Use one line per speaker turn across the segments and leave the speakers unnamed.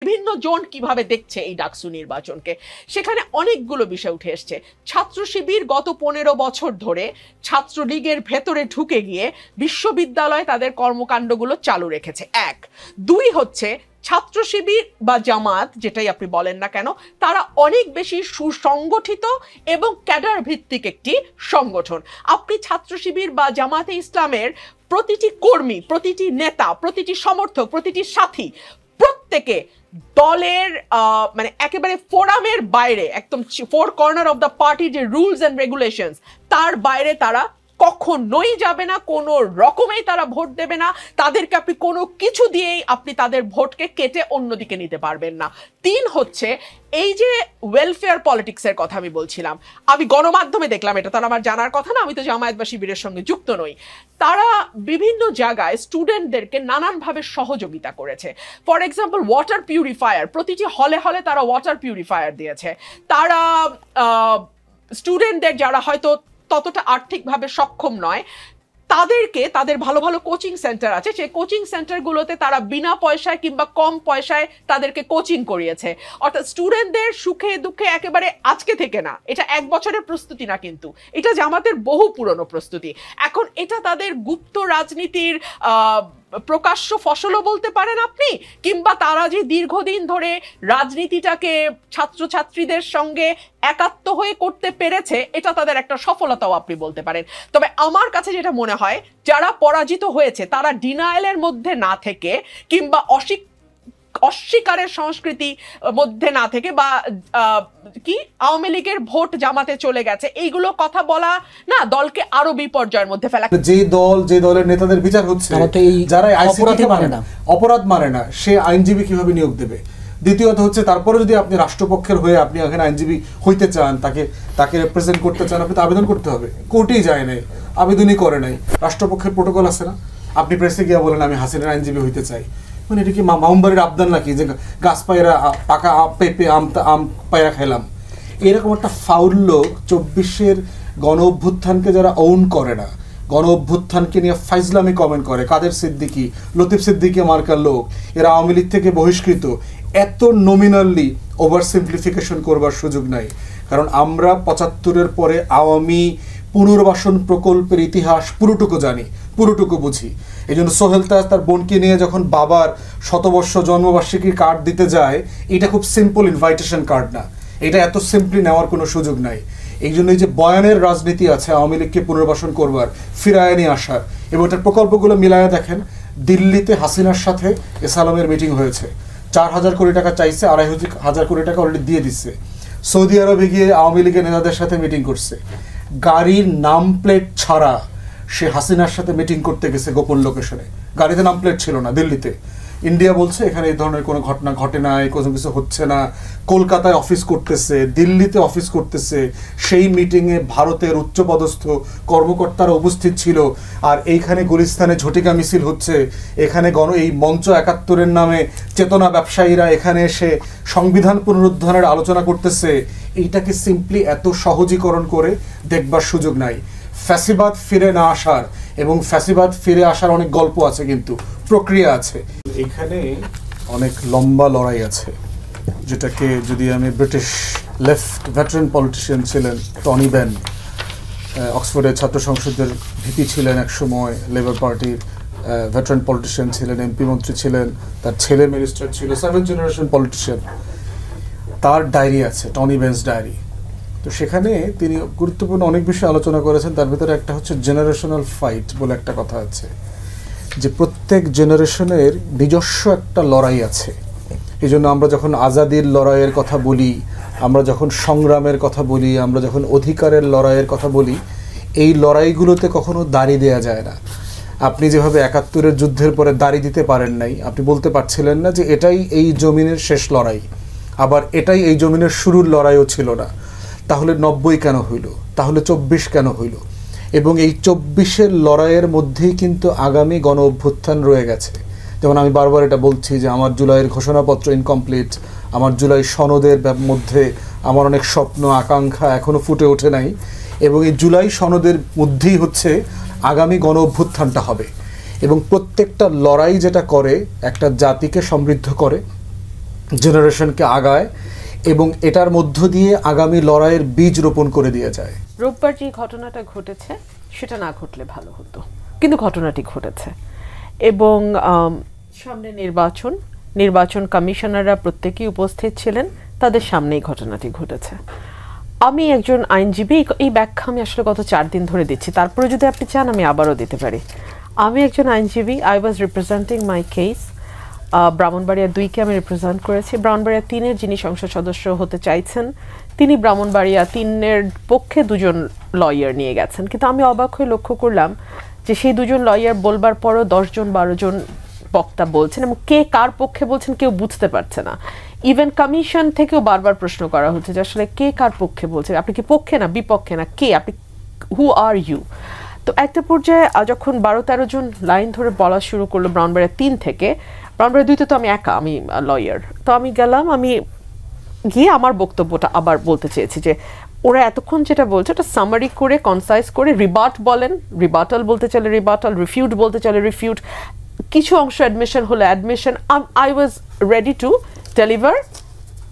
বিভিন্ন জন কিভাবে দেখছে এই ডাকসু নির্বাচনকে, সেখানে অনেকগুলো বিষয় উঠে এসছে। ছাত্র শিবির গত 15 বছর ধরে ছাত্রলীগের ভেতরে ঢুকে গিয়ে বিশ্ববিদ্যালয়ে তাদের কর্মকাণ্ডগুলো চালু রেখেছে, 1। 2 হচ্ছে ছাত্র শিবির বা জামাত, যেটাই আপনি বলেন না কেন, তারা অনেক বেশি সুসংগঠিত এবং ক্যাডার ভিত্তিক একটি সংগঠন। আপনি ছাত্র শিবির বা জামাতে ইসলামের প্রতিটি কর্মী, প্রতিটি নেতা, প্রতিটি সমর্থক, প্রতিটি সাথী, প্রত্যেকে দলের মানে একেবারে ফোরামের বাইরে, একদম 4 কর্নার অফ দ্য পার্টি যে রুলস অ্যান্ড রেগুলেশনস, তার বাইরে তারা কখনোই যাবে না, কোনো রকমেই তারা ভোট দেবে না। তাদেরকে আপনি কোনো কিছু দিয়েই আপনি তাদের ভোটকে কেটে অন্যদিকে নিতে পারবেন না। 3 হচ্ছে এই যে ওয়েলফেয়ার পলিটিক্সের কথা আমি বলছিলাম, আমি গণমাধ্যমে দেখলাম, এটা তার আমার জানার কথা না, আমি তো জামায়াত বা শিবিরের সঙ্গে যুক্ত নই, তারা বিভিন্ন জায়গায় স্টুডেন্টদেরকে নানানভাবে সহযোগিতা করেছে। ফর এক্সাম্পল ওয়াটার পিউরিফায়ার, প্রতিটি হলে হলে তারা ওয়াটার পিউরিফায়ার দিয়েছে। তারা স্টুডেন্টদের যারা হয়তো ততটা আর্থিকভাবে সক্ষম নয়, তাদেরকে, তাদের ভালো ভালো কোচিং সেন্টার আছে, সেই কোচিং সেন্টারগুলোতে তারা বিনা পয়সায় কিংবা কম পয়সায় তাদেরকে কোচিং করিয়েছে। অর্থাৎ স্টুডেন্টদের সুখে দুঃখে একেবারে আজকে থেকে না, এটা 1 বছরের প্রস্তুতি না, কিন্তু এটা জামাতের বহু পুরনো প্রস্তুতি। এখন এটা তাদের গুপ্ত রাজনীতির প্রকাশ্য ফসলও বলতে পারেন আপনি, কিংবা তারা যে দীর্ঘদিন ধরে রাজনীতিটাকে ছাত্রছাত্রীদের সঙ্গে একাত্ম হয়ে করতে পেরেছে, এটা তাদের একটা সফলতাও আপনি বলতে পারেন। তবে আমার কাছে যেটা মনে হয়, যারা পরাজিত হয়েছে তারা ডিনায়ালের মধ্যে না থেকে কিংবা অস্বীকারের সংস্কৃতি মধ্যে না থেকে, বা কি আওয়ামী লীগের ভোট জামাতে চলে গেছে এইগুলো কথা বলা না, দলকে আরো বিপর্যয়ের মধ্যে ফেলা।
যে দলের নেতাদের বিচার হচ্ছে, যারা অপরাধ মানে না, সে আইনজীবী কিভাবে নিয়োগ দেবে? দ্বিতীয়ত হচ্ছে, তারপরে যদি আপনি রাষ্ট্রপক্ষের হয়ে আপনি এখানে আইনজীবী হইতে চান, তাকে রিপ্রেজেন্ট করতে চান, আপনি তো আবেদন করতে হবে। কোর্টেই যায় নাই, আবেদনই করে নাই, রাষ্ট্রপক্ষের প্রোটোকল আছে না? আপনি প্রেসে গিয়ে বলেন আমি হাসিনার আইনজীবী হইতে চাই, মানে এটা কি মামবাড়ির আবদান নাকি যে গাছ পায়রা পাকা পেঁপে আম পায়রা খেলাম? এরকম একটা ফাউল লোক 24-এর গণ অভ্যুত্থানকে যারা ওন করে না, গণ অভ্যুত্থানকে নিয়ে ফাইজলামি কমেন্ট করে, কাদের সিদ্দিকী, লতিফ সিদ্দিকী মার্কার লোক, এরা আওয়ামী লীগ থেকে বহিষ্কৃত, এত নমিনালি ওভার সিম্পলিফিকেশন করবার সুযোগ নাই। কারণ আমরা 75-এর পরে আওয়ামী পুনর্বাসন প্রকল্পের ইতিহাস পুরোটুকু জানি, পুরোটুকু বুঝি। এই জন্য সোহেল তাজ তার বোনকে নিয়ে যখন বাবার শতবর্ষ জন্মবার্ষিকীর কার্ড দিতে যায়, এটা খুব সিম্পল ইনভাইটেশন কার্ড না, এটা এত সিম্পলি নেওয়ার কোনো সুযোগ নাই। এই জন্যই যে বয়ানের রাজনীতি আছে আওয়ামী লীগকে পুনর্বাসন করবার, ফিরায় নিয়ে আসার, এবং এটার প্রকল্পগুলো মিলায়া দেখেন। দিল্লিতে হাসিনার সাথে এসালামের মিটিং হয়েছে, 4,000 কোটি টাকা চাইছে, 2,500 কোটি টাকা অলরেডি দিয়ে দিচ্ছে। সৌদি আরবে গিয়ে আওয়ামী লীগের নেতাদের সাথে মিটিং করছে, গাড়ির নাম প্লেট ছাড়া সে হাসিনার সাথে মিটিং করতে গেছে গোপন লোকেশনে, গাড়িতে নাম প্লেট ছিল না দিল্লিতে। ইন্ডিয়া বলছে এখানে এই ধরনের কোনো ঘটনা ঘটে নাই, কোনো কিছু হচ্ছে না। কলকাতায় অফিস করতেছে, দিল্লিতে অফিস করতেছে, সেই মিটিংয়ে ভারতের উচ্চপদস্থ কর্মকর্তারা উপস্থিত ছিল। আর এইখানে গুলিস্তানে ঝটিকা মিছিল হচ্ছে, এখানে এই মঞ্চ 71-এর নামে চেতনা ব্যবসায়ীরা এখানে এসে সংবিধান পুনরুদ্ধারের আলোচনা করতেছে। এইটাকে সিম্পলি এত সহজীকরণ করে দেখবার সুযোগ নাই। ফ্যাসিবাদ ফিরে না আসার এবং ফ্যাসিবাদ ফিরে আসার অনেক গল্প আছে, কিন্তু প্রক্রিয়া আছে। এখানে অনেক লম্বা লড়াই আছে, যেটাকে যদি আমি ব্রিটিশ লেফট ভেটারান পলিটিশিয়ান ছিলেন টনি বেন, অক্সফোর্ডের ছাত্র সংসদের ভিপি ছিলেন এক সময়, লেবার পার্টির ভেটারান পলিটিশিয়ান ছিলেন, এমপি মন্ত্রী ছিলেন, তার ছেলে মিনিস্টার ছিল, 7th জেনারেশন পলিটিশিয়ান। তার ডায়েরি আছে, টনি বেনস ডায়েরি। তো সেখানে তিনি গুরুত্বপূর্ণ অনেক বিষয়ে আলোচনা করেছেন। তার ভিতরে একটা হচ্ছে জেনারেশনাল ফাইট বলে একটা কথা আছে, যে প্রত্যেক জেনারেশনের নিজস্ব একটা লড়াই আছে। এই জন্য আমরা যখন আজাদির লড়াইয়ের কথা বলি, আমরা যখন সংগ্রামের কথা বলি, আমরা যখন অধিকারের লড়াইয়ের কথা বলি, এই লড়াইগুলোতে কখনো দাড়ি দেয়া যায় না। আপনি যেভাবে 71-এর যুদ্ধের পরে দাড়ি দিতে পারেন নাই, আপনি বলতে পারছিলেন না যে এটাই এই জমিনের শেষ লড়াই, আবার এটাই এই জমিনের শুরুর লড়াইও ছিল না। তাহলে 90 কেন হইল, তাহলে 24 কেন হইল? এবং এই 24-এর লড়াইয়ের মধ্যেই কিন্তু আগামী গণ অভ্যুত্থান রয়ে গেছে। যেমন আমি বারবার এটা বলছি যে আমার জুলাইয়ের ঘোষণাপত্র ইনকমপ্লিট, আমার জুলাই সনদের মধ্যে আমার অনেক স্বপ্ন আকাঙ্ক্ষা এখনও ফুটে ওঠে নাই, এবং এই জুলাই সনদের মধ্যেই হচ্ছে আগামী গণ অভ্যুত্থানটা হবে। এবং প্রত্যেকটা লড়াই যেটা করে, একটা জাতিকে সমৃদ্ধ করে, জেনারেশনকে আগায় এবং এটার মধ্য দিয়ে আগামী লড়াইয়ের বীজ রোপণ করে দিয়ে যায়।
রোববার যে ঘটনাটা ঘটেছে সেটা না ঘটলে ভালো হতো, কিন্তু ঘটনাটি ঘটেছে এবং সামনে নির্বাচন কমিশনাররা প্রত্যেকেই উপস্থিত ছিলেন, তাদের সামনেই ঘটনাটি ঘটেছে। আমি একজন আইনজীবী, এই ব্যাখ্যা আমি আসলে গত 4 দিন ধরে দিচ্ছি, তারপরে যদি আপনি চান আমি আবারও দিতে পারি। আমি একজন আইনজীবী, I was representing my case. Brahmanbaria 2-কে আমি রিপ্রেজেন্ট করেছি। ব্রাহ্মণবাড়িয়া 3-এর যিনি সংসদ সদস্য হতে চাইছেন তিনি ব্রাহ্মণবাড়িয়া 3-এর পক্ষে 2জন লয়ার নিয়ে গেছেন, কিন্তু আমি অবাক হয়ে লক্ষ্য করলাম যে সেই 2জন লয়ার বলবার পরও 10-12জন বক্তা বলছেন এবং কে কার পক্ষে বলছেন কেউ বুঝতে পারছে না। ইভেন কমিশন থেকেও বারবার প্রশ্ন করা হচ্ছে যে আসলে কে কার পক্ষে বলছে, আপনি কি পক্ষে না বিপক্ষে না, কে আপনি, হু আর ইউ। তো একটা পর্যায়ে যখন 12-13 জন লাইন ধরে বলা শুরু করলো ব্রাহ্মণবাড়িয়া 3 থেকে, ব্রাহ্মণবাড়িয়া 2-তে তো আমি একা, আমি লয়ার, তো আমি গেলাম, আমি গিয়ে আমার বক্তব্যটা আবার বলতে চেয়েছি যে ওরা এতক্ষণ যেটা বলছে ওটা সামারি করে কনসাইজ করে রিবাট বলেন, রিবাটাল বলতে চাইলে রিবাটাল, রিফিউট বলতে চাইলে রিফিউট, কিছু অংশ অ্যাডমিশন হলে admission. I was ready to deliver,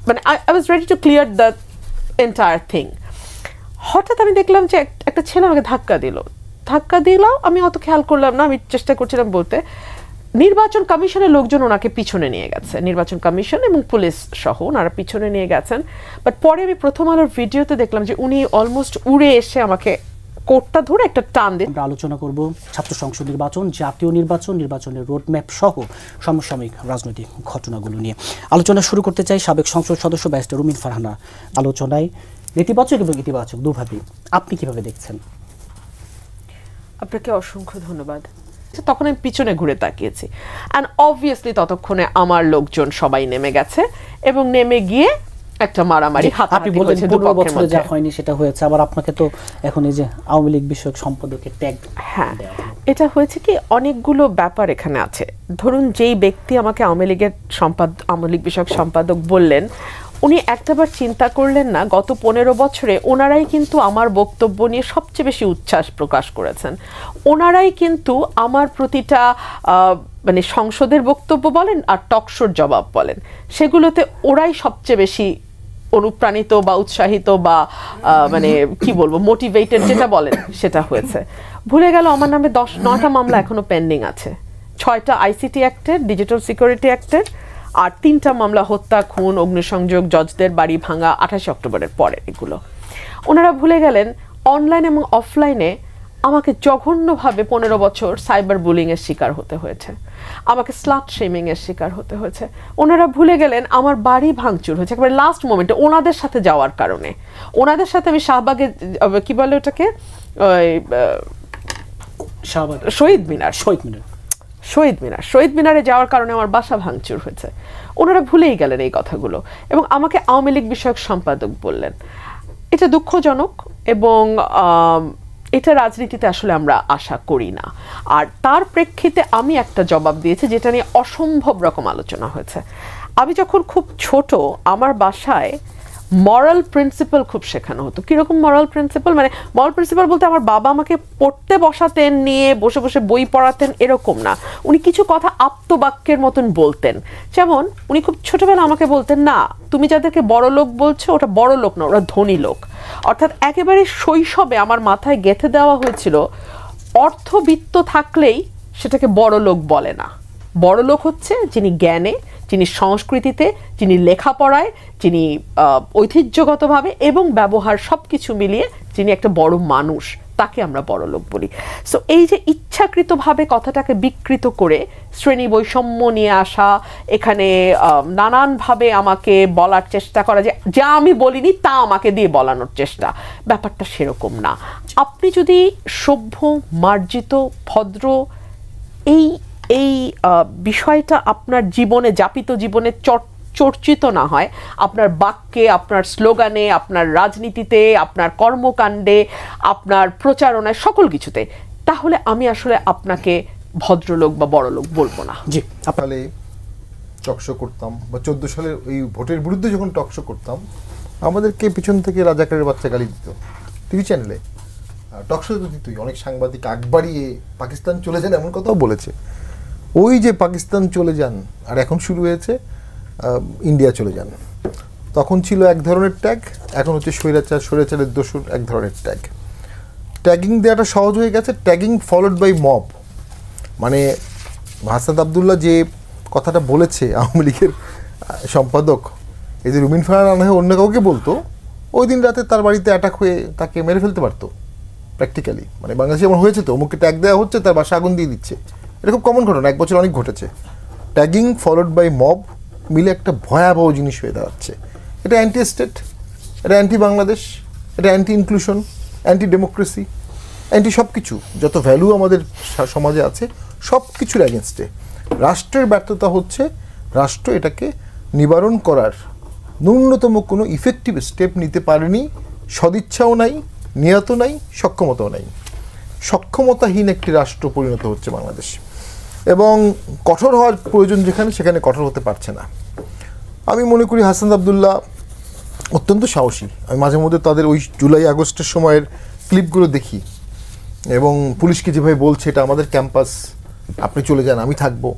মানে I was ready to clear the entire thing. হঠাৎ আমি দেখলাম যে একটা ছেলে আমাকে ধাক্কা দিল, আমি অত খেয়াল করলাম না, আমি চেষ্টা করছিলাম বলতে। নির্বাচন কমিশনের লোকজন ওনাকে পিছনে নিয়ে গেছে, নির্বাচন কমিশন এবং পুলিশ সহ ওনারা পিছনে নিয়ে গেছেন। বাট পরে আমি প্রথম আলোর ভিডিওতে দেখলাম যে উনি অলমোস্ট উড়ে এসে আমাকে কোটটা ধরে একটা টান দিয়ে।
আমরা আলোচনা করব ছাত্র সংসদ নির্বাচন, জাতীয় নির্বাচন, নির্বাচনের রোডম্যাপ সহ সমসাময়িক রাজনৈতিক ঘটনাগুলো নিয়ে আলোচনা শুরু করতে চাই। সাবেক সংসদ সদস্য ব্যারিস্টার রুমিন ফারহানা আলোচনায় নেতিবাচক এবং ইতিবাচক দুভাবেই আপনি কিভাবে দেখছেন?
আপনাকে অসংখ্য ধন্যবাদ। তখন আমি পিছনে ঘুরে তাকিয়েছি, অ্যান্ড অবভিয়াসলি ততক্ষণে আমার লোকজন সবাই নেমে গেছে এবং নেমে গিয়ে একটা মারামারি
আপনি বলেছেন 15 বছরে যা হয়নি সেটা হয়েছে, আবার আপনাকে তো এখন এই যে আওয়ামী লীগ বিষয়ক সম্পাদকের ট্যাগ।
হ্যাঁ, এটা হয়েছে কি, অনেকগুলো ব্যাপার এখানে আছে। ধরুন যেই ব্যক্তি আমাকে আওয়ামী লীগ বিষয়ক সম্পাদক বললেন, উনি একটাবার চিন্তা করলেন না গত 15 বছরে ওনারাই কিন্তু আমার বক্তব্য নিয়ে সবচেয়ে বেশি উচ্ছ্বাস প্রকাশ করেছেন। ওনারাই কিন্তু আমার প্রতিটা মানে সংসদের বক্তব্য বলেন আর টকশোর জবাব বলেন, সেগুলোতে ওরাই সবচেয়ে বেশি অনুপ্রাণিত বা উৎসাহিত বা মানে কি বলবো মোটিভেটেড যেটা বলেন সেটা হয়েছে। ভুলে গেল আমার নামে 9টা মামলা এখনো পেন্ডিং আছে, 6টা আইসিটি অ্যাক্টের, ডিজিটাল সিকিউরিটি অ্যাক্টের, আর 3টা মামলা হত্যা, খুন, অগ্নিসংযোগ, জজদের বাড়ি ভাঙা 28 অক্টোবরের পরে। এগুলো ওনারা ভুলে গেলেন। অনলাইন এবং অফলাইনে আমাকে জঘন্যভাবে 15 বছর সাইবার বুলিং এর শিকার হতে হয়েছে, আমাকে স্লাট শেমিং এর শিকার হতে হয়েছে। ওনারা ভুলে গেলেন আমার বাড়ি ভাঙচুর হয়েছে একেবারে লাস্ট মোমেন্টে ওনাদের সাথে যাওয়ার কারণে। ওনাদের সাথে আমি শাহবাগে, কি বলে ওটাকে, শহীদ মিনারে যাওয়ার কারণে আমার বাসা ভাঙচুর হয়েছে। ওনারা ভুলেই গেলেন এই কথাগুলো এবং আমাকে আওয়ামী লীগ বিষয়ক সম্পাদক বললেন। এটা দুঃখজনক এবং এটা রাজনীতিতে আসলে আমরা আশা করি না। আর তার প্রেক্ষিতে আমি একটা জবাব দিয়েছি যেটা নিয়ে অসম্ভব রকম আলোচনা হয়েছে। আমি যখন খুব ছোট, আমার বাসায় মরাল প্রিন্সিপাল খুব শেখানো হতো। কিরকম মরাল প্রিন্সিপাল? মানে মরাল প্রিন্সিপাল বলতে আমার বাবা আমাকে পড়তে বসাতেন, নিয়ে বসে বসে বই পড়াতেন, এরকম না। উনি কিছু কথা আপ্তবাক্যের মতন বলতেন। যেমন উনি খুব ছোটবেলা আমাকে বলতেন, না তুমি যাদেরকে বড় লোক বলছো ওটা বড় লোক না, ওরা ধনী লোক। অর্থাৎ একেবারে শৈশবে আমার মাথায় গেঁথে দেওয়া হয়েছিল অর্থবিত্ত থাকলেই সেটাকে বড় লোক বলে না। বড় লোক হচ্ছে যিনি জ্ঞানে, যিনি সংস্কৃতিতে, যিনি লেখাপড়ায়, যিনি ঐতিহ্যগতভাবে এবং ব্যবহার সব কিছু মিলিয়ে যিনি একটা বড় মানুষ, তাকে আমরা বড় লোক বলি। সো এই যে ইচ্ছাকৃতভাবে কথাটাকে বিকৃত করে শ্রেণী বৈষম্য নিয়ে আসা, এখানে নানানভাবে আমাকে বলার চেষ্টা করা, যে যা আমি বলিনি তা আমাকে দিয়ে বলানোর চেষ্টা, ব্যাপারটা সেরকম না। আপনি যদি সভ্য, মার্জিত, ভদ্র এই বিষয়টা আপনার জীবনে, যাপিত জীবনে চর্চিত না হয়, আপনার বাক্যে, আপনার স্লোগানে, আপনার রাজনীতিতে, আপনার কর্মকাণ্ডে, আপনার প্রচারণায়, সকল কিছুতে, তাহলে আমি আসলে আপনাকে ভদ্রলোক বা বড় লোক বলবো না।
জি, আপনারে টকশো করতাম বা 14 সালের ওই ভোটের বিরুদ্ধে যখন টকশো করতাম, আমাদেরকে পিছন থেকে রাজাকারের বাচ্চা গালি দিত টিভি চ্যানেলে। টকশো তো দিতই, অনেক সাংবাদিক আগ বাড়িয়ে পাকিস্তান চলে যান এমন কথাও বলেছে। ওই যে পাকিস্তান চলে যান, আর এখন শুরু হয়েছে ইন্ডিয়া চলে যান। তখন ছিল এক ধরনের ট্যাগ, এখন হচ্ছে স্বৈরাচারের দোষর এক ধরনের ট্যাগ। ট্যাগিং দেওয়াটা সহজ হয়ে গেছে, ট্যাগিং ফলোড বাই মব। মানে হাসনাত আবদুল্লাহ যে কথাটা বলেছে আওয়ামী লীগের সম্পাদক, এই যে রুমিন ফারহানা না হয় অন্য কাউকে বলতো, ওই দিন রাতে তার বাড়িতে অ্যাটাক হয়ে তাকে মেরে ফেলতে পারতো প্র্যাকটিক্যালি। মানে বাংলাদেশে এমন হয়েছে তো, অমুককে ট্যাগ দেওয়া হচ্ছে, তার বাসা আগুন দিয়ে দিচ্ছে। এটা খুব কমন ঘটনা, এক বছর অনেক ঘটেছে। ট্যাগিং ফলোড বাই মব মিলে একটা ভয়াবহ জিনিস হয়ে দাঁড়াচ্ছে। এটা অ্যান্টি স্টেট, এটা অ্যান্টি বাংলাদেশ, এটা anti inclusion, anti democracy, anti সব কিছু, যত ভ্যালু আমাদের সমাজে আছে সব কিছুর অ্যাগেনস্টে। রাষ্ট্রের ব্যর্থতা হচ্ছে রাষ্ট্র এটাকে নিবারণ করার ন্যূনতম কোনো ইফেক্টিভ স্টেপ নিতে পারেনি, সদিচ্ছাও নাই, নিয়ত নাই, সক্ষমতাও নাই। সক্ষমতাহীন একটি রাষ্ট্র পরিণত হচ্ছে বাংলাদেশ, এবং কঠোর হওয়ার প্রয়োজন যেখানে, সেখানে কঠোর হতে পারছে না। আমি মনে করি হাসনাত আবদুল্লাহ অত্যন্ত সাহসী। আমি মাঝে মধ্যে তাদের ওই জুলাই আগস্টের সময়ের ক্লিপগুলো দেখি, এবং পুলিশকে যেভাবে বলছে এটা আমাদের ক্যাম্পাস, আপনি চলে যান, আমি থাকবো,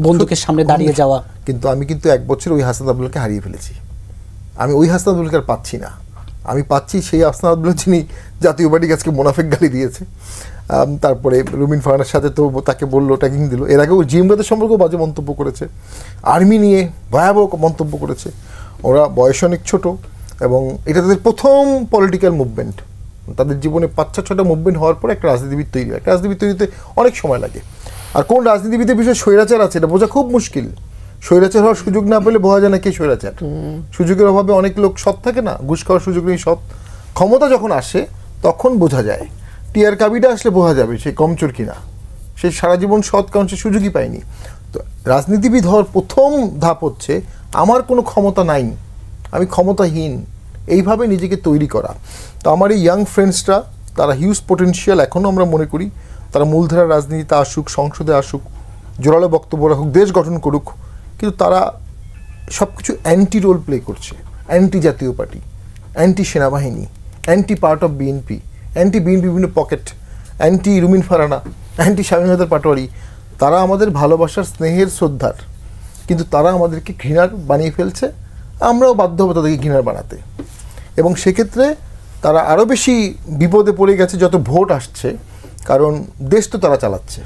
বন্দুকের সামনে দাঁড়িয়ে যাওয়া।
কিন্তু আমি কিন্তু এক বছর ওই হাসনাত আবদুল্লাহকে হারিয়ে ফেলেছি। আমি ওই হাসনাত আবদুল্লাহকে আর পাচ্ছি না। আমি পাচ্ছি সেই হাসনাত আবদুল্লাহ যিনি জাতীয় পার্টিকে আজকে মোনাফেক গালি দিয়েছে, তারপরে রুমিন ফারহানার সাথে তো তাকে বললো, ট্যাগিং দিল। এর আগেও জিমরাদের সম্পর্কেও বাজে মন্তব্য করেছে, আর্মি নিয়ে ভয়াবহ মন্তব্য করেছে। ওরা বয়স অনেক ছোট, এবং এটা তাদের প্রথম পলিটিক্যাল মুভমেন্ট। তাদের জীবনে 5-6টা মুভমেন্ট হওয়ার পর একটা রাজনীতিবিদ তৈরি হয়। একটা রাজনীতিবিদ তৈরিতে অনেক সময় লাগে। আর কোন রাজনীতিবিদের বিষয়ে স্বৈরাচার আছে এটা বোঝা খুব মুশকিল। স্বৈরাচার হওয়ার সুযোগ না পেলে বোঝা যায় না কে স্বৈরাচার। সুযোগের অভাবে অনেক লোক সৎ থাকে না, ঘুষ খাওয়ার সুযোগ নেই সৎ। ক্ষমতা যখন আসে তখন বোঝা যায়। টিআর কাবিটা আসলে বোঝা যাবে সে কমচোর কিনা, সে সারা জীবন সৎ, কারণ সে সুযোগই পায়নি। তো রাজনীতিবিদ হওয়ার প্রথম ধাপ হচ্ছে আমার কোনো ক্ষমতা নাই, আমি ক্ষমতাহীন, এইভাবে নিজেকে তৈরি করা। তো আমার এই ইয়াং ফ্রেন্ডসরা, তারা হিউজ পোটেনশিয়াল এখনও আমরা মনে করি। তারা মূলধারার রাজনীতিতে আসুক, সংসদে আসুক, জোরালো বক্তব্য রাখুক, দেশ গঠন করুক, কিন্তু তারা সব কিছু অ্যান্টি রোল প্লে করছে। অ্যান্টি জাতীয় পার্টি, অ্যান্টি সেনাবাহিনী, anti part of BNP, anti BNP বিভিন্ন পকেট, অ্যান্টি রুমিন ফারহানা, অ্যান্টি স্বামীনাথের পাটোয়ারি। তারা আমাদের ভালোবাসার, স্নেহের, শ্রদ্ধার, কিন্তু তারা আমাদেরকে ঘৃণার বানিয়ে ফেলছে। আমরাও বাধ্য হবো তাদেরকে ঘৃণার বানাতে, এবং সেক্ষেত্রে তারা আরও বেশি বিপদে পড়ে গেছে যত ভোট আসছে। কারণ দেশ তো তারা চালাচ্ছে,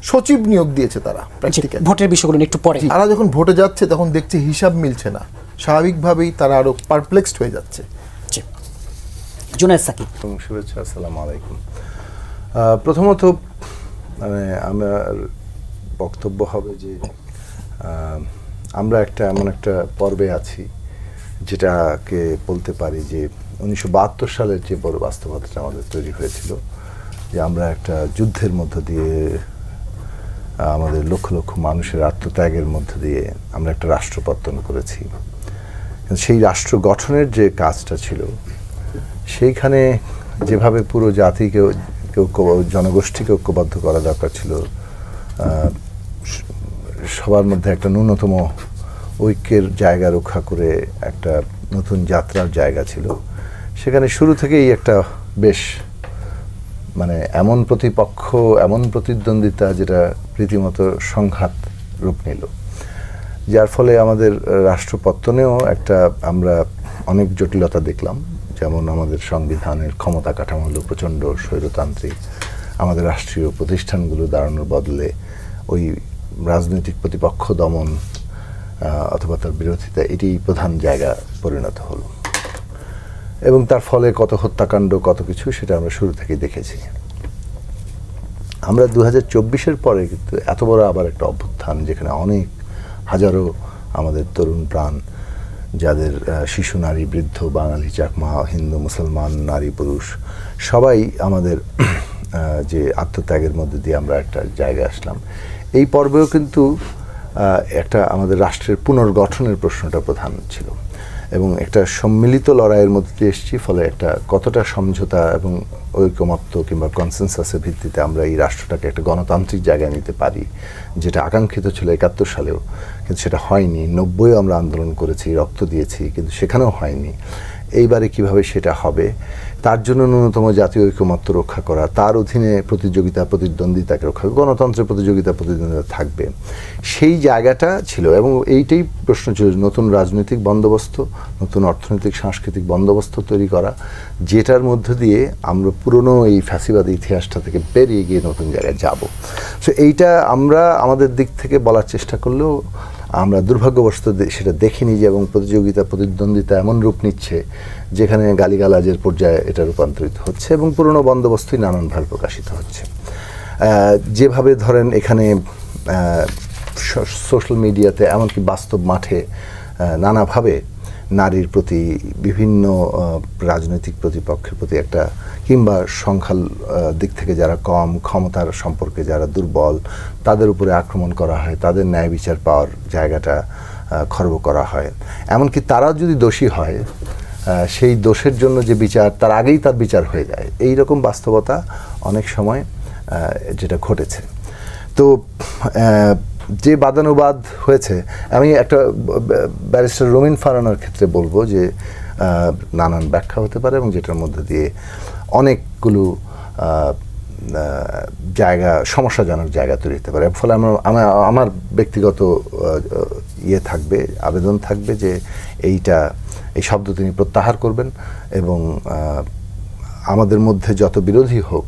সচিব নিয়োগ দিয়েছে তারা প্র্যাকটিক্যালি।
ভোটের বিষয়গুলো একটু পরে,
তারা যখন ভোটে যাচ্ছে তখন দেখছে হিসাব মিলছে না, স্বাভাবিকভাবেই তারা আরও পারপ্লেক্সড হয়ে যাচ্ছে।
জুনায়েদ সাকিব,
শুভেচ্ছা, আসসালামু আলাইকুম। প্রথমত মানে আমার বক্তব্য হবে যে আমরা এমন একটা পর্বে আছি যেটাকে বলতে পারি যে 1972 সালের যে বড় বাস্তবতাটা আমাদের তৈরি হয়েছিল, যে আমরা একটা যুদ্ধের মধ্য দিয়ে, আমাদের লক্ষ লক্ষ মানুষের আত্মত্যাগের মধ্য দিয়ে আমরা একটা রাষ্ট্র পত্তন করেছি। সেই রাষ্ট্র গঠনের যে কাজটা ছিল, সেইখানে যেভাবে পুরো জাতিকে, জনগোষ্ঠীকে ঐক্যবদ্ধ করা দরকার ছিল, সবার মধ্যে একটা ন্যূনতম ঐক্যের জায়গা রক্ষা করে একটা নতুন যাত্রার জায়গা ছিল, সেখানে শুরু থেকেই একটা বেশ মানে এমন প্রতিপক্ষ, এমন প্রতিদ্বন্দ্বিতা যেটা রীতিমতো সংঘাত রূপ নিল, যার ফলে আমাদের রাষ্ট্রপত্তনেও আমরা অনেক জটিলতা দেখলাম। যেমন আমাদের সংবিধানের ক্ষমতা কাঠামো হলো প্রচণ্ড স্বৈরতান্ত্রিক, আমাদের রাষ্ট্রীয় প্রতিষ্ঠানগুলো দাঁড়ানোর বদলে ওই রাজনৈতিক প্রতিপক্ষ দমন অথবা তার বিরোধিতা, এটি প্রধান জায়গা পরিণত হলো, এবং তার ফলে কত হত্যাকাণ্ড, কত কিছু, সেটা আমরা শুরু থেকে দেখেছি। আমরা 2024-এর পরে কিন্তু এত বড় আবার একটা অভ্যুত্থান, যেখানে অনেক হাজারো আমাদের তরুণ প্রাণ, যাদের শিশু, নারী, বৃদ্ধ, বাঙালি, চাকমা, হিন্দু, মুসলমান, নারী, পুরুষ, সবাই আমাদের যে আত্মত্যাগের মধ্যে দিয়ে আমরা একটা জায়গায় আসলাম। এই পর্বেও কিন্তু একটা আমাদের রাষ্ট্রের পুনর্গঠনের প্রশ্নটা প্রধান ছিল, এবং একটা সম্মিলিত লড়াইয়ের মধ্যে দিয়ে এসেছি। ফলে একটা কতটা সমঝোতা এবং ঐকমত্য কিংবা কনসেনসাসের ভিত্তিতে আমরা এই রাষ্ট্রটাকে একটা গণতান্ত্রিক জায়গায় নিতে পারি, যেটা আকাঙ্ক্ষিত ছিল 71 সালেও, কিন্তু সেটা হয়নি। 90-এও আমরা আন্দোলন করেছি, রক্ত দিয়েছি, কিন্তু সেখানেও হয়নি। এইবারে কিভাবে সেটা হবে, তার জন্য ন্যূনতম জাতীয় ঐকমত্য রক্ষা করা, তার অধীনে প্রতিযোগিতা প্রতিদ্বন্দ্বিতাকে রক্ষা করা, গণতন্ত্রের প্রতিযোগিতা প্রতিদ্বন্দ্বিতা থাকবে, সেই জায়গাটা ছিল। এবং এইটাই প্রশ্ন ছিল নতুন রাজনৈতিক বন্দোবস্ত, নতুন অর্থনৈতিক সাংস্কৃতিক বন্দোবস্ত তৈরি করা, যেটার মধ্য দিয়ে আমরা পুরনো এই ফ্যাসিবাদী ইতিহাসটা থেকে বেরিয়ে গিয়ে নতুন জায়গায় যাব। সো এইটা আমরা আমাদের দিক থেকে বলার চেষ্টা করলেও আমরা দুর্ভাগ্যবশত সেটা দেখিনি যে, এবং প্রতিযোগিতা প্রতিদ্বন্দ্বিতা এমন রূপ নিচ্ছে যেখানে গালিগালাজের পর্যায়ে এটা রূপান্তরিত হচ্ছে এবং পুরনো বন্দোবস্তই নানানভাবে প্রকাশিত হচ্ছে। যেভাবে ধরেন এখানে সোশ্যাল মিডিয়াতে এমনকি বাস্তব মাঠে নানাভাবে নারীর প্রতি বিভিন্ন রাজনৈতিক প্রতিপক্ষের প্রতি একটা, কিংবা সংখ্যার দিক থেকে যারা কম, ক্ষমতার সম্পর্কে যারা দুর্বল, তাদের উপরে আক্রমণ করা হয়, তাদের ন্যায় বিচার পাওয়ার জায়গাটা খর্ব করা হয়। এমনকি তারা যদি দোষী হয়, সেই দোষের জন্য যে বিচার, তার আগেই তার বিচার হয়ে যায়। এই রকম বাস্তবতা অনেক সময় যেটা ঘটেছে। তো যে বাদানুবাদ হয়েছে, আমি একটা ব্যারিস্টার রুমিন ফারহানার ক্ষেত্রে বলবো যে নানান ব্যাখ্যা হতে পারে এবং যেটার মধ্যে দিয়ে অনেকগুলো জায়গা, সমস্যাজনক জায়গা তৈরি হতে পারে। ফলে আমার ব্যক্তিগত থাকবে, আবেদন থাকবে যে এই শব্দ তিনি প্রত্যাহার করবেন এবং আমাদের মধ্যে যত বিরোধী হোক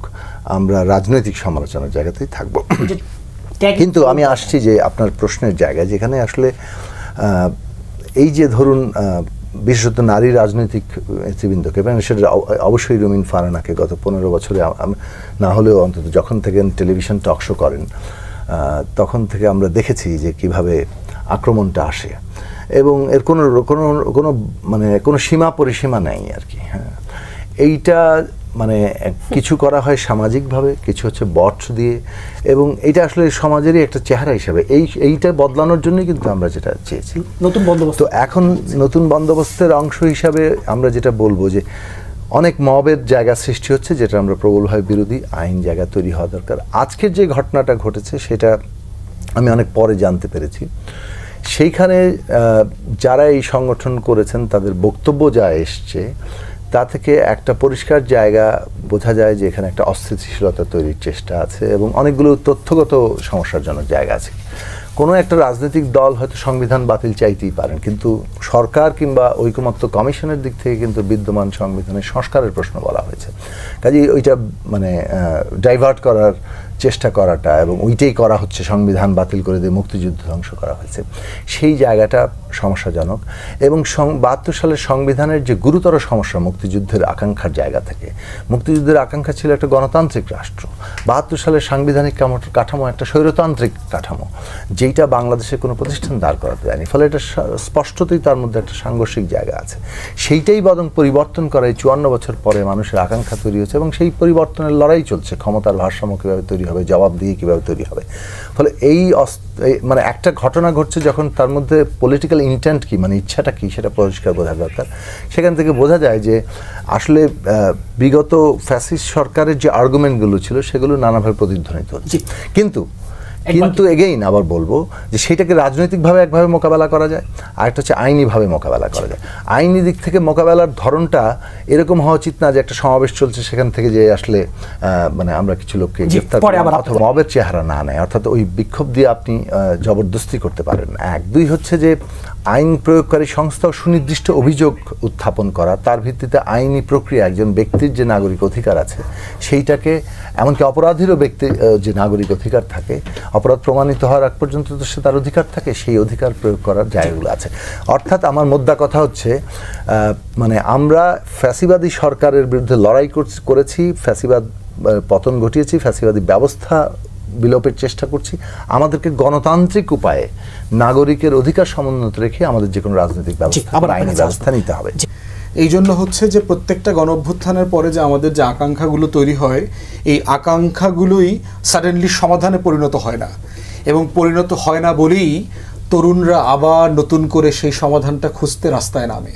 আমরা রাজনৈতিক সমালোচনার জায়গাতেই থাকবো। কিন্তু আমি আসছি যে আপনার প্রশ্নের জায়গায়, যেখানে আসলে এই যে ধরুন বিশেষত নারী রাজনৈতিক নেতৃবৃন্দকে, এবং সেটা অবশ্যই রুমিন ফারহানাকে গত 15 বছরে না হলেও অন্তত যখন থেকে টেলিভিশন টক শো করেন তখন থেকে আমরা দেখেছি যে কিভাবে আক্রমণটা আসে এবং এর কোনো সীমা পরিসীমা নেই আর কি। হ্যাঁ, এইটা মানে কিছু করা হয় সামাজিকভাবে, কিছু হচ্ছে বট দিয়ে, এবং এটা আসলে সমাজেরই একটা চেহারা হিসাবে এইটা বদলানোর জন্যই কিন্তু আমরা যেটা চেয়েছি
নতুন বন্দোবস্ত।
তো এখন নতুন বন্দোবস্তের অংশ হিসাবে আমরা যেটা বলবো যে অনেক মবের জায়গা সৃষ্টি হচ্ছে, যেটা আমরা প্রবলভাবে বিরোধী। আইন জায়গা তৈরি হওয়া দরকার। আজকের যে ঘটনাটা ঘটেছে সেটা আমি অনেক পরে জানতে পেরেছি। সেইখানে যারা এই সংগঠন করেছেন তাদের বক্তব্য যা এসছে তা থেকে একটা পরিষ্কার জায়গা বোঝা যায় যে এখানে একটা অস্থিতিশীলতা তৈরির চেষ্টা আছে এবং অনেকগুলো তথ্যগত সমস্যাজনক জায়গা আছে। কোনো একটা রাজনৈতিক দল হয়তো সংবিধান বাতিল চাইতেই পারেন, কিন্তু সরকার কিংবা ঐকমত্য কমিশনের দিক থেকে কিন্তু বিদ্যমান সংবিধানের সংস্কারের প্রশ্ন বলা হয়েছে। কাজেই ওইটা মানে ডাইভার্ট করার চেষ্টা করাটা, এবং ওইটাই করা হচ্ছে, সংবিধান বাতিল করে দিয়ে মুক্তিযুদ্ধ ধ্বংস করা হয়েছে, সেই জায়গাটা সমস্যাজনক। এবং ৭২ সালের সংবিধানের যে গুরুতর সমস্যা মুক্তিযুদ্ধের আকাঙ্ক্ষার জায়গা থেকে, মুক্তিযুদ্ধের আকাঙ্ক্ষা ছিল একটা গণতান্ত্রিক রাষ্ট্র। ৭২ সালের সাংবিধানিক কাঠামো একটা স্বৈরতান্ত্রিক কাঠামো, যেইটা বাংলাদেশে কোনো প্রতিষ্ঠান দাঁড় করাতে যায়নি। ফলে এটা স্পষ্টতই তার মধ্যে একটা সাংঘর্ষিক জায়গা আছে। সেইটাই বরং পরিবর্তন করায় ৫৪ বছর পরে মানুষের আকাঙ্ক্ষা তৈরি হচ্ছে এবং সেই পরিবর্তনের লড়াই চলছে। ক্ষমতার ভারসাম্য কীভাবে তৈরি হবে, জবাবদিহি কীভাবে তৈরি হবে। ফলে মানে একটা ঘটনা ঘটছে যখন তার মধ্যে পলিটিক্যাল ইন্টেন্ট কি, মানে ইচ্ছাটা কি, সেটা পরিষ্কার বোঝা দরকার। সেখান থেকে বোঝা যায় যে আসলে বিগত ফ্যাসিস্ট সরকারের যে আর্গুমেন্টগুলো ছিল সেগুলো নানাভাবে প্রতিধ্বনিত হচ্ছে। কিন্তু এগেইন আবার বলবো যে সেটাকে রাজনৈতিকভাবে একভাবে মোকাবেলা করা যায়, আরেকটা হচ্ছে আইনিভাবে মোকাবেলা করা যায়। আইনি দিক থেকে মোকাবেলার ধরনটা এরকম হওয়া উচিত না যে একটা সমাবেশ চলছে সেখান থেকে যে আসলে মানে আমরা কিছু লোককে গ্রেফতার করি অথবা মবের চেহারা না নেয়, অর্থাৎ ওই বিক্ষোভ দিয়ে আপনি জবরদস্তি করতে পারেন। ১-২ হচ্ছে যে আইন প্রয়োগকারী সংস্থা সুনির্দিষ্ট অভিযোগ উত্থাপন করা, তার ভিত্তিতে আইনি প্রক্রিয়া, একজন ব্যক্তির যে নাগরিক অধিকার আছে সেইটাকে, এমনকি অপরাধীরও যে নাগরিক অধিকার থাকে, অপরাধ প্রমাণিত হওয়ার আগ পর্যন্ত তো সে তার অধিকার থাকে, সেই অধিকার প্রয়োগ করার জায়গাগুলো আছে। অর্থাৎ আমার মোদ্দা কথা হচ্ছে মানে আমরা ফ্যাসিবাদী সরকারের বিরুদ্ধে লড়াই করেছি, ফ্যাসিবাদ পতন ঘটিয়েছি, ফ্যাসিবাদী ব্যবস্থা বিলোপের চেষ্টা করছি। আমাদেরকে গণতান্ত্রিক উপায়ে নাগরিকের অধিকার সমুন্নত রেখে আমাদের যে কোনো রাজনৈতিক ব্যবস্থা, আইনি ব্যবস্থা নিতে হবে।
এই জন্য হচ্ছে যে প্রত্যেকটা গণ অভ্যুত্থানের পরে যে আমাদের যে আকাঙ্ক্ষাগুলো তৈরি হয়, এই আকাঙ্ক্ষাগুলোই সাডেনলি সমাধানে পরিণত হয় না, এবং পরিণত হয় না বলেই তরুণরা আবার নতুন করে সেই সমাধানটা খুঁজতে রাস্তায় নামে।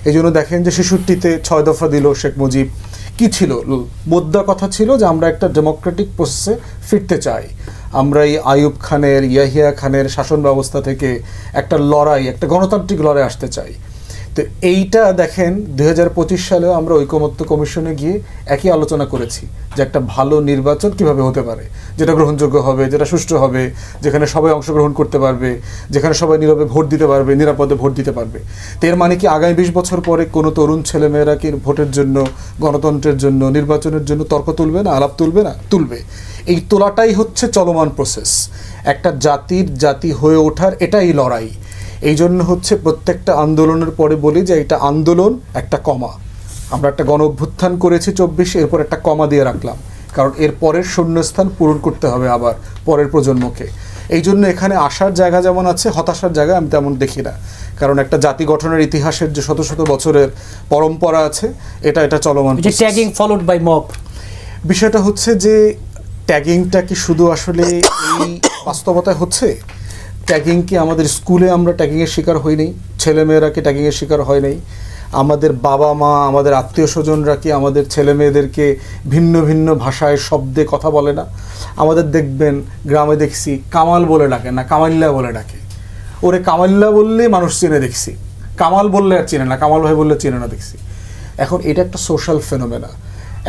এই জন্য দেখেন যে ৬৬-তে ৬ দফা দিল শেখ মুজিব। কি ছিল মোদ্দা কথা? ছিল যে আমরা একটা ডেমোক্রেটিক প্রসেসে ফিরতে চাই, আমরা এই আইয়ুব খানের, ইয়াহিয়া খানের শাসন ব্যবস্থা থেকে একটা লড়াই, একটা গণতান্ত্রিক লড়াই আসতে চাই। তো এইটা দেখেন 2025 সালেও আমরা ঐকমত্য কমিশনে গিয়ে একই আলোচনা করেছি যে একটা ভালো নির্বাচন কিভাবে হতে পারে, যেটা গ্রহণযোগ্য হবে, যেটা সুষ্ঠু হবে, যেখানে সবাই অংশগ্রহণ করতে পারবে, যেখানে সবাই নীরবে ভোট দিতে পারবে, নিরাপদে ভোট দিতে পারবে। তো এর মানে কি আগামী 20 বছর পরে কোনো তরুণ ছেলেমেয়েরা কি ভোটের জন্য, গণতন্ত্রের জন্য, নির্বাচনের জন্য তর্ক তুলবে না, আলাপ তুলবে না? তুলবে। এই তোলাটাই হচ্ছে চলমান প্রসেস। একটা জাতি হয়ে ওঠার এটাই লড়াই। এই জন্য হচ্ছে প্রত্যেকটা আন্দোলনের পরে বলি যে এটা আন্দোলন, একটা কমা। আমরা একটা গণ অভ্যুত্থান করেছি 24, এরপর একটা কমা দিয়ে রাখলাম, কারণ এর পরের শূন্যস্থান পূরণ করতে হবে আবার পরের প্রজন্মকে। এই জন্য এখানে আসার জায়গা যেমন আছে, হতাশার জায়গা আমি তেমন দেখি না, কারণ একটা জাতি গঠনের ইতিহাসের যে শত শত বছরের পরম্পরা আছে, এটা চলমান।
ট্যাগিং ফলোড বাই মব,
বিষয়টা হচ্ছে যে ট্যাগিংটা কি শুধু আসলে এই বাস্তবতায় হচ্ছে? ট্যাগিং কি আমাদের স্কুলে আমরা ট্যাগিংয়ের শিকার হই নাই? ছেলেমেয়েরা কি ট্যাগিংয়ের শিকার হয় নাই? আমাদের বাবা মা, আমাদের আত্মীয় স্বজনরা কি আমাদের ছেলে মেয়েদেরকে ভিন্ন ভিন্ন ভাষায় শব্দে কথা বলে না? আমাদের দেখবেন গ্রামে দেখছি কামাল বলে ডাকে না, কামাল্লা বলে ডাকে। ওরে কামাল্লা বললে মানুষ চেনে দেখছি, কামাল বললে আর চেনে না, কামাল ভাই বললে চেনে না দেখছি। এখন এটা একটা সোশ্যাল ফেনোমেনা।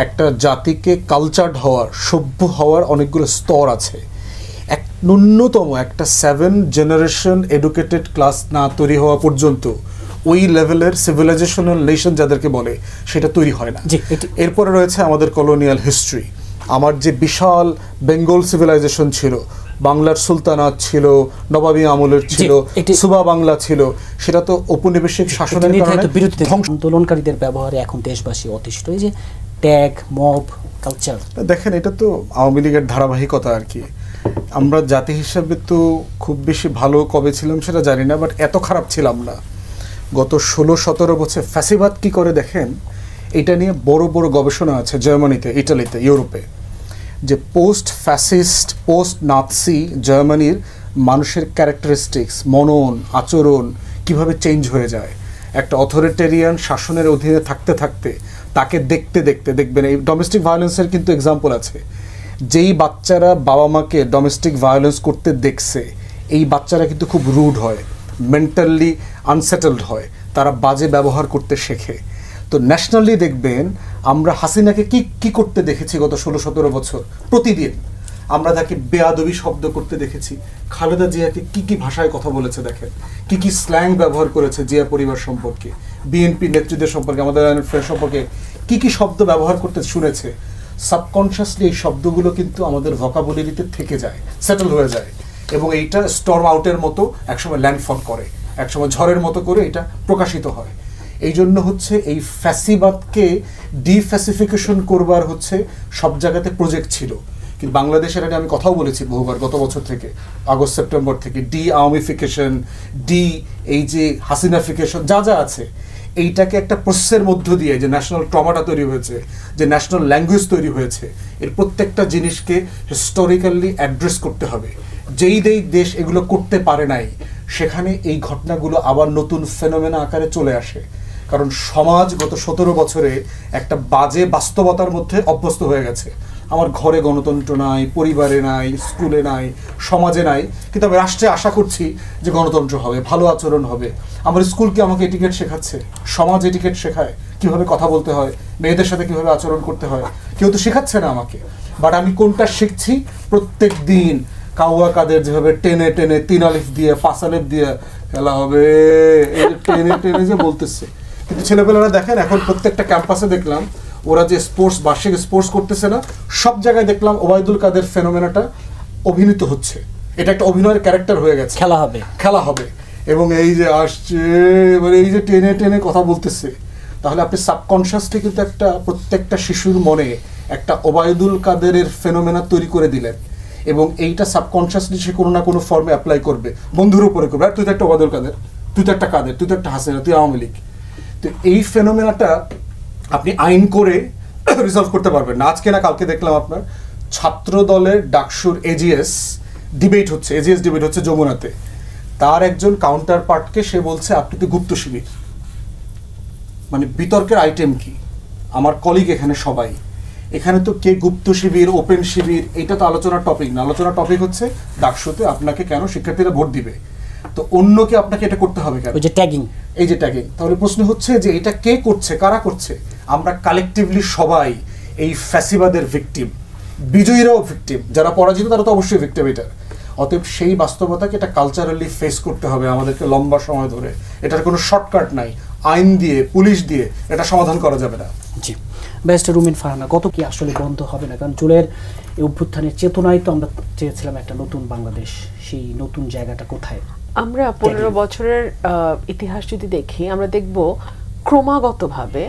একটা জাতিকে কালচার্ড হওয়ার, সভ্য হওয়ার অনেকগুলো স্তর আছে। এক ন্যূনতম একটা 7 জেনারেশন এডুকেটেড ক্লাস না তৈরি হওয়া পর্যন্ত ওই লেভেলের সিভিলাইজেশনাল নেশন যাদেরকে বলে সেটা তৈরি হয় না। এরপরে রয়েছে আমাদের কলোনিয়াল হিস্ট্রি। আমার যে বিশাল বেঙ্গল সিভিলাইজেশন ছিল, বাংলার সুলতানাত ছিল, নবাবী আমলের ছিল, সুবা বাংলা ছিল, সেটা তো ঔপনিবেশিক শাসনের কারণে
আন্দোলনকারীদের ব্যবহারে এখন দেশবাসী অতিষ্ঠ। এই যে ট্যাগ, মব কালচার,
দেখেন এটা তো আওয়ামী লীগের ধারাবাহিকতা আর কি। আমরা জাতি হিসাবে তো খুব বেশি ভালো কবে ছিলাম সেটা জানি না, বাট এত খারাপ ছিলাম না। গত 16-17 বছর ফ্যাসিবাদ কি করে দেখেন, এটা নিয়ে বড় বড় গবেষণা আছে জার্মানিতে, ইটালিতে, ইউরোপে, যে পোস্ট ফ্যাসিস্ট, পোস্ট নাৎসি জার্মানির মানুষের ক্যারেক্টারিস্টিক্স, মনন, আচরণ কিভাবে চেঞ্জ হয়ে যায়। একটা অথরিটেরিয়ান শাসনের অধীনে থাকতে থাকতে তাকে দেখতে দেখতে দেখবেন, এই ডোমেস্টিক ভায়োলেন্সের কিন্তু এক্সাম্পল আছে। যেই বাচ্চারা বাবা মাকে ডোমেস্টিক ভায়োলেন্স করতে দেখছে, এই বাচ্চারা কিন্তু খুব রুড হয়, মেন্টালি আনসেটেলড হয়, তারা বাজে ব্যবহার করতে শেখে। তো ন্যাশনালি দেখবেন আমরা হাসিনাকে কি করতে দেখেছি গত 16-17 বছর। প্রতিদিন আমরা তাকে বেয়াদবি শব্দ করতে দেখেছি। খালেদা জিয়াকে কি ভাষায় কথা বলেছে দেখেন, কি স্ল্যাং ব্যবহার করেছে জিয়া পরিবার সম্পর্কে, বিএনপি নেতৃত্বের সম্পর্কে, আমাদের ফ্রেন্ড সম্পর্কে কি শব্দ ব্যবহার করতে শুনেছে। সাবকনশিয়াসলি এই শব্দগুলো কিন্তু আমাদের ভোকাবুলারিতে থেকে যায়, সেটেল হয়ে যায়, এবং এইটা স্টর্ম আউটের মতো একসময় ল্যান্ডফল করে, একসময় ঝড়ের মতো করে এটা প্রকাশিত হয়। এই জন্য হচ্ছে এই ফ্যাসিবাদকে ডিফ্যাসিফিকেশন করবার হচ্ছে সব জায়গাতে প্রজেক্ট ছিল, কিন্তু বাংলাদেশের আগে আমি কথাও বলেছি বহুবার গত বছর থেকে, আগস্ট সেপ্টেম্বর থেকে, আওয়ামীফিকেশন, এই যে হাসিনাফিকেশন যা আছে, এইটাকে একটা প্রসেসের মধ্য দিয়ে যে ন্যাশনাল ট্রমাটা তৈরি হয়েছে, যে ন্যাশনাল ল্যাঙ্গুয়েজ তৈরি হয়েছে, এর প্রত্যেকটা জিনিসকে হিস্টোরিক্যালি অ্যাড্রেস করতে হবে। যেই দেশ এগুলো করতে পারে নাই, সেখানে এই ঘটনাগুলো আবার নতুন ফেনোমেনা আকারে চলে আসে, কারণ সমাজ গত 17 বছরে একটা বাজে বাস্তবতার মধ্যে অভ্যস্ত হয়ে গেছে। আমার ঘরে গণতন্ত্র নাই, পরিবারে নাই, স্কুলে নাই, সমাজে নাই, কিন্তু আমি রাষ্ট্রে আশা করছি যে গণতন্ত্র হবে, ভালো আচরণ হবে। আমার স্কুল কি আমাকে এটিকেট শেখাচ্ছে? সমাজ এটিকেট শেখায়, কিভাবে কথা বলতে হয়, মেয়েদের সাথে কিভাবে আচরণ করতে হয়, কেউ তো শেখাচ্ছে না আমাকে। বাট আমি কোনটা শিখছি? প্রত্যেক দিন কাউয়া কাদের যেভাবে টেনে টেনে 3 আলিফ দিয়ে 5 আলিফ দিয়ে খেলা হবে, টেনে টেনে যে বলতেছে। কিন্তু ছেলেপেলেরা দেখেন এখন প্রত্যেকটা ক্যাম্পাসে দেখলাম ওরা যে স্পোর্টস, বার্ষিক স্পোর্টস করতেছে না, সব জায়গায় দেখলাম ওবায়দুল কাদের ফেনোমেনাটা অভিনীত হচ্ছে। এটা একটা অভিনয়ের ক্যারেক্টার হয়ে গেছে, খেলা হবে। এবং এই যে আসছে এবারে এই যে টেনে টেনে কথা বলতেছে, তাহলে আপনি সাবকনশিয়াসলি কিন্তু একটা প্রত্যেকটা শিশুর মনে একটা ওবায়দুল কাদেরের ফেনোমেনা তৈরি করে দিলেন, এবং এইটা সাবকনশিয়াসলি সে কোনো না কোনো ফর্মে অ্যাপ্লাই করবে, বন্ধুর উপরে করবে। আর তুই তো একটা ওবায়দুল কাদের, তুই তো একটা কাদের, তুই তো একটা হাসিনা, তুই আওয়ামী লীগ। তো এই ফেনোমেনাটা আপনি আইন করে রিজলভ করতে পারবেন না। আজকে না কালকে দেখলাম আপনার ছাত্র দলের ডাকসুর এজিএস ডিবেট হচ্ছে যমুনাতে। তার একজন কাউন্টার পার্টকে সে বলছে আপনি তো গুপ্ত শিবির। মানে বিতর্কের আইটেম কি? আমার কলিগ এখানে সবাই, এখানে তো কে গুপ্ত শিবির, ওপেন শিবির, এটা তো আলোচনার টপিক না। আলোচনার টপিক হচ্ছে ডাকসুতে আপনাকে কেন শিক্ষার্থীরা ভোট দিবে। তো অন্যকে আপনাকে এটা করতে হবে কেন?
ওই যে ট্যাগিং,
এই যে ট্যাগিং। তাহলে প্রশ্ন হচ্ছে যে এটা কে করছে, কারা করছে? আমরা কালেকটিভলি সবাই এই ফ্যাসিবাদের ভিকটিম, বিজয়ীরাও ভিকটিম, যারা পরাজিত তারা তো অবশ্যই ভিকটিম এটার। অতএব সেই বাস্তবতাকে এটা কালচারালি ফেস করতে হবে আমাদেরকে লম্বা সময় ধরে। এটার কোনো শর্টকাট নাই, আইন দিয়ে পুলিশ দিয়ে এটা সমাধান করা যাবে না।
জি, ব্যারিস্টার রুমিন ফারহানা, কত কি আসলে বন্ধ হবে না? কারণ জুলাইয়ের এই অভ্যুত্থানের চেতনায় তো আমরা চেয়েছিলাম একটা নতুন বাংলাদেশ, সেই নতুন জায়গাটা কোথায়?
আমরা 15 বছরের ইতিহাস যদি দেখি, আমরা দেখব ক্রমাগতভাবে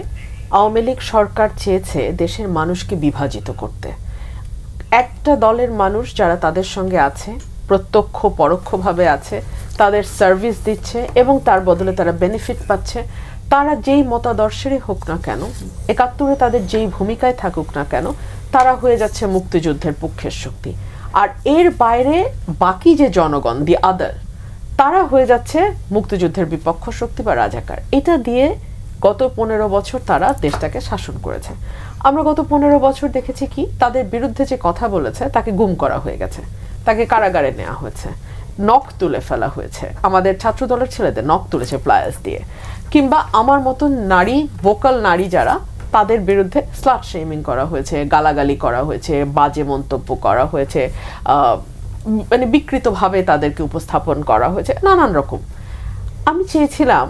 আওয়ামী লীগ সরকার চেয়েছে দেশের মানুষকে বিভাজিত করতে। একটা দলের মানুষ যারা তাদের সঙ্গে আছে, প্রত্যক্ষ পরোক্ষভাবে আছে, তাদের সার্ভিস দিচ্ছে এবং তার বদলে তারা বেনিফিট পাচ্ছে, তারা যেই মতাদর্শেরই হোক না কেন, 71-এ তাদের যেই ভূমিকায় থাকুক না কেন, তারা হয়ে যাচ্ছে মুক্তিযুদ্ধের পক্ষের শক্তি। আর এর বাইরে বাকি যে জনগণ, দি আদার, তারা হয়ে যাচ্ছে মুক্তিযুদ্ধের বিপক্ষ শক্তি বা রাজাকার। এটা দিয়ে গত 15 বছর তারা দেশটাকে শাসন করেছে। আমরা গত 15 বছর দেখেছি কি, তাদের বিরুদ্ধে যে কথা বলেছে তাকে গুম করা হয়ে গেছে, তাকে কারাগারে নেওয়া হয়েছে, নখ তুলে ফেলা হয়েছে। আমাদের ছাত্র দলের ছেলেদের নখ তুলেছে প্লায়ার্স দিয়ে। কিংবা আমার মতন নারী, ভোকাল নারী যারা, তাদের বিরুদ্ধে স্লাট শেমিং করা হয়েছে, গালাগালি করা হয়েছে, বাজে মন্তব্য করা হয়েছে, মানে বিকৃতভাবে তাদেরকে উপস্থাপন করা হয়েছে, নানান রকম। আমি চেয়েছিলাম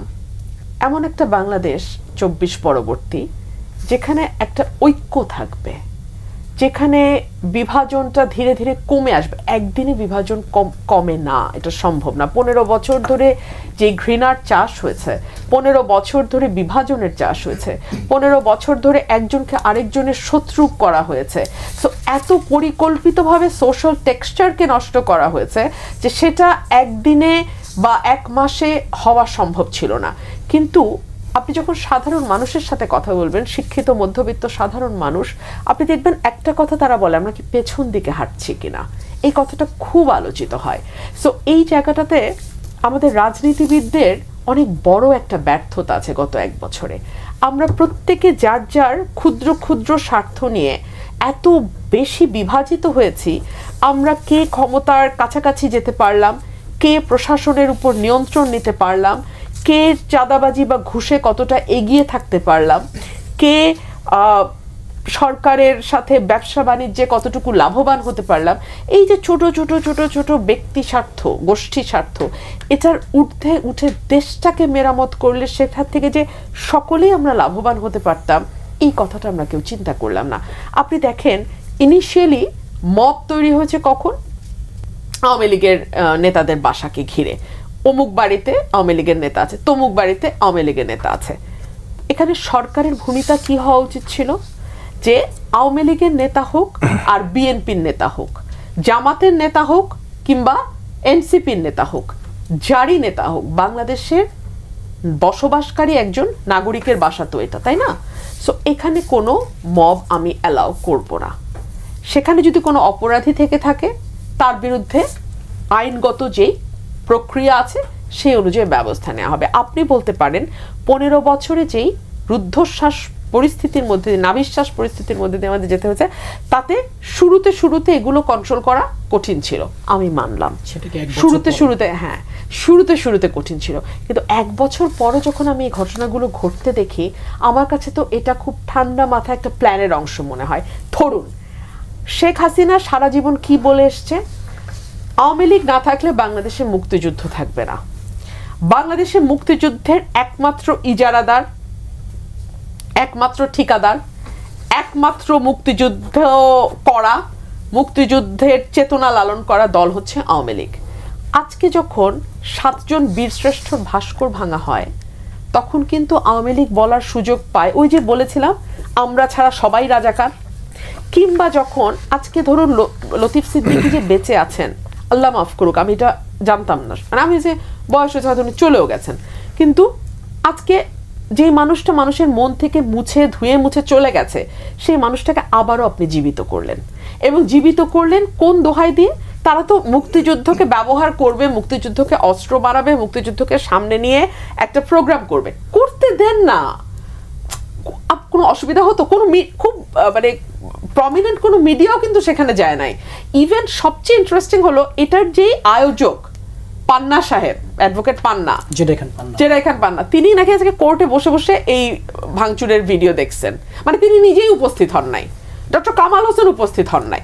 এমন একটা বাংলাদেশ 24 পরবর্তী, যেখানে একটা ঐক্য থাকবে, যেখানে বিভাজনটা ধীরে ধীরে কমে আসবে। একদিনে বিভাজন কমে না, এটা সম্ভব না। 15 বছর ধরে যে ঘৃণার চাষ হয়েছে, 15 বছর ধরে বিভাজনের চাষ হয়েছে, 15 বছর ধরে একজনকে আরেকজনের শত্রু করা হয়েছে, তো এত পরিকল্পিতভাবে সোশ্যাল টেক্সচারকে নষ্ট করা হয়েছে যে সেটা একদিনে বা এক মাসে হওয়া সম্ভব ছিল না। কিন্তু আপনি যখন সাধারণ মানুষের সাথে কথা বলবেন, শিক্ষিত মধ্যবিত্ত সাধারণ মানুষ, আপনি দেখবেন একটা কথা তারা বলে, আমরা কি পেছন দিকে হাঁটছি কিনা, এই কথাটা খুব আলোচিত হয়। সো এই জায়গাটাতে আমাদের রাজনীতিবিদদের অনেক বড় একটা ব্যর্থতা আছে গত 1 বছরে। আমরা প্রত্যেকে যার যার ক্ষুদ্র ক্ষুদ্র স্বার্থ নিয়ে এত বেশি বিভাজিত হয়েছি। আমরা কে ক্ষমতার কাছাকাছি যেতে পারলাম, কে প্রশাসনের উপর নিয়ন্ত্রণ নিতে পারলাম, কে চাঁদাবাজি বা ঘুষে কতটা এগিয়ে থাকতে পারলাম, কে সরকারের সাথে ব্যবসা বাণিজ্যে কতটুকু লাভবান হতে পারলাম, এই যে ছোট ছোট ছোট ছোট ব্যক্তি স্বার্থ, গোষ্ঠী স্বার্থ, এটার ঊর্ধ্বে উঠে দেশটাকে মেরামত করলে সেখান থেকে যে সকলেই আমরা লাভবান হতে পারতাম, এই কথাটা আমরা কেউ চিন্তা করলাম না। আপনি দেখেন, ইনিশিয়ালি মব তৈরি হয়েছে কখন? আওয়ামী লীগের নেতাদের বাসাকে ঘিরে। অমুক বাড়িতে আওয়ামী লীগের নেতা আছে, তমুক বাড়িতে আওয়ামী লীগের নেতা আছে। এখানে সরকারের ভূমিকা কি হওয়া উচিত ছিল? যে আওয়ামী লীগের নেতা হোক আর বিএনপির নেতা হোক, জামাতের নেতা হোক কিংবা এনসিপির নেতা হোক, যারই নেতা হোক, বাংলাদেশের বসবাসকারী একজন নাগরিকের বাসা তো এটা, তাই না? সো এখানে কোনো মব আমি অ্যালাউ করব না। সেখানে যদি কোনো অপরাধী থেকে থাকে, তার বিরুদ্ধে আইনগত যেই প্রক্রিয়া আছে সেই অনুযায়ী ব্যবস্থা নেওয়া হবে। আপনি বলতে পারেন 15 বছরে যেই রুদ্ধশ্বাস পরিস্থিতির মধ্যে, নাভিশ্বাস পরিস্থিতির মধ্যে দিয়ে আমাদের যেতে হয়েছে, তাতে শুরুতে এগুলো কন্ট্রোল করা কঠিন ছিল, আমি মানলাম। শুরুতে কঠিন ছিল, কিন্তু 1 বছর পরে যখন আমি এই ঘটনাগুলো ঘটতে দেখি, আমার কাছে তো এটা খুব ঠান্ডা মাথায় একটা প্ল্যানের অংশ মনে হয়। ধরুন, শেখ হাসিনা সারা জীবন কি বলে এসছে? আওয়ামী লীগ না থাকলে বাংলাদেশে মুক্তিযুদ্ধ থাকবে না। বাংলাদেশে মুক্তিযুদ্ধের একমাত্র ইজারাদার, একমাত্র ঠিকাদার, একমাত্র মুক্তিযুদ্ধ করা, মুক্তিযুদ্ধের চেতনা লালন করা দল হচ্ছে আওয়ামী লীগ। আজকে যখন 7 জন বীরশ্রেষ্ঠর ভাস্কর ভাঙা হয়, তখন কিন্তু আওয়ামী লীগ বলার সুযোগ পায়, ওই যে বলেছিলাম আমরা ছাড়া সবাই রাজাকার। কিংবা যখন আজকে ধরুন লতিফ সিদ্দিকী যে বেঁচে আছেন, আল্লাহ মাফ করুক, আমি এটা জানতাম না, মানে আমি যে বয়স হয়েছে হয়তো উনি চলেও গেছেন, কিন্তু আজকে যে মানুষটা মানুষের মন থেকে ধুয়ে মুছে চলে গেছে, সেই মানুষটাকে আবারও আপনি জীবিত করলেন। এবং জীবিত করলেন কোন দোহাই দিয়ে? তারা তো মুক্তিযুদ্ধকে ব্যবহার করবে, মুক্তিযুদ্ধকে অস্ত্র বানাবে, মুক্তিযুদ্ধকে সামনে নিয়ে একটা প্রোগ্রাম করবে। করতে দেন না, কোনো অসুবিধা হতো? কোনো খুব মানে প্রমিনেন্ট কোনো মিডিয়াও কিন্তু সেখানে যায় নাই। ইভেন সবচেয়ে ইন্টারেস্টিং হলো, এটার যে আয়োজক পান্না সাহেব, অ্যাডভোকেট পান্না, জেডা খান পান্না, তিনি নাকি আজকে কোর্টে বসে বসে এই ভাঙচুরের ভিডিও দেখছেন। মানে তিনি নিজেই উপস্থিত হন নাই, ডক্টর কামাল হোসেন উপস্থিত হন নাই।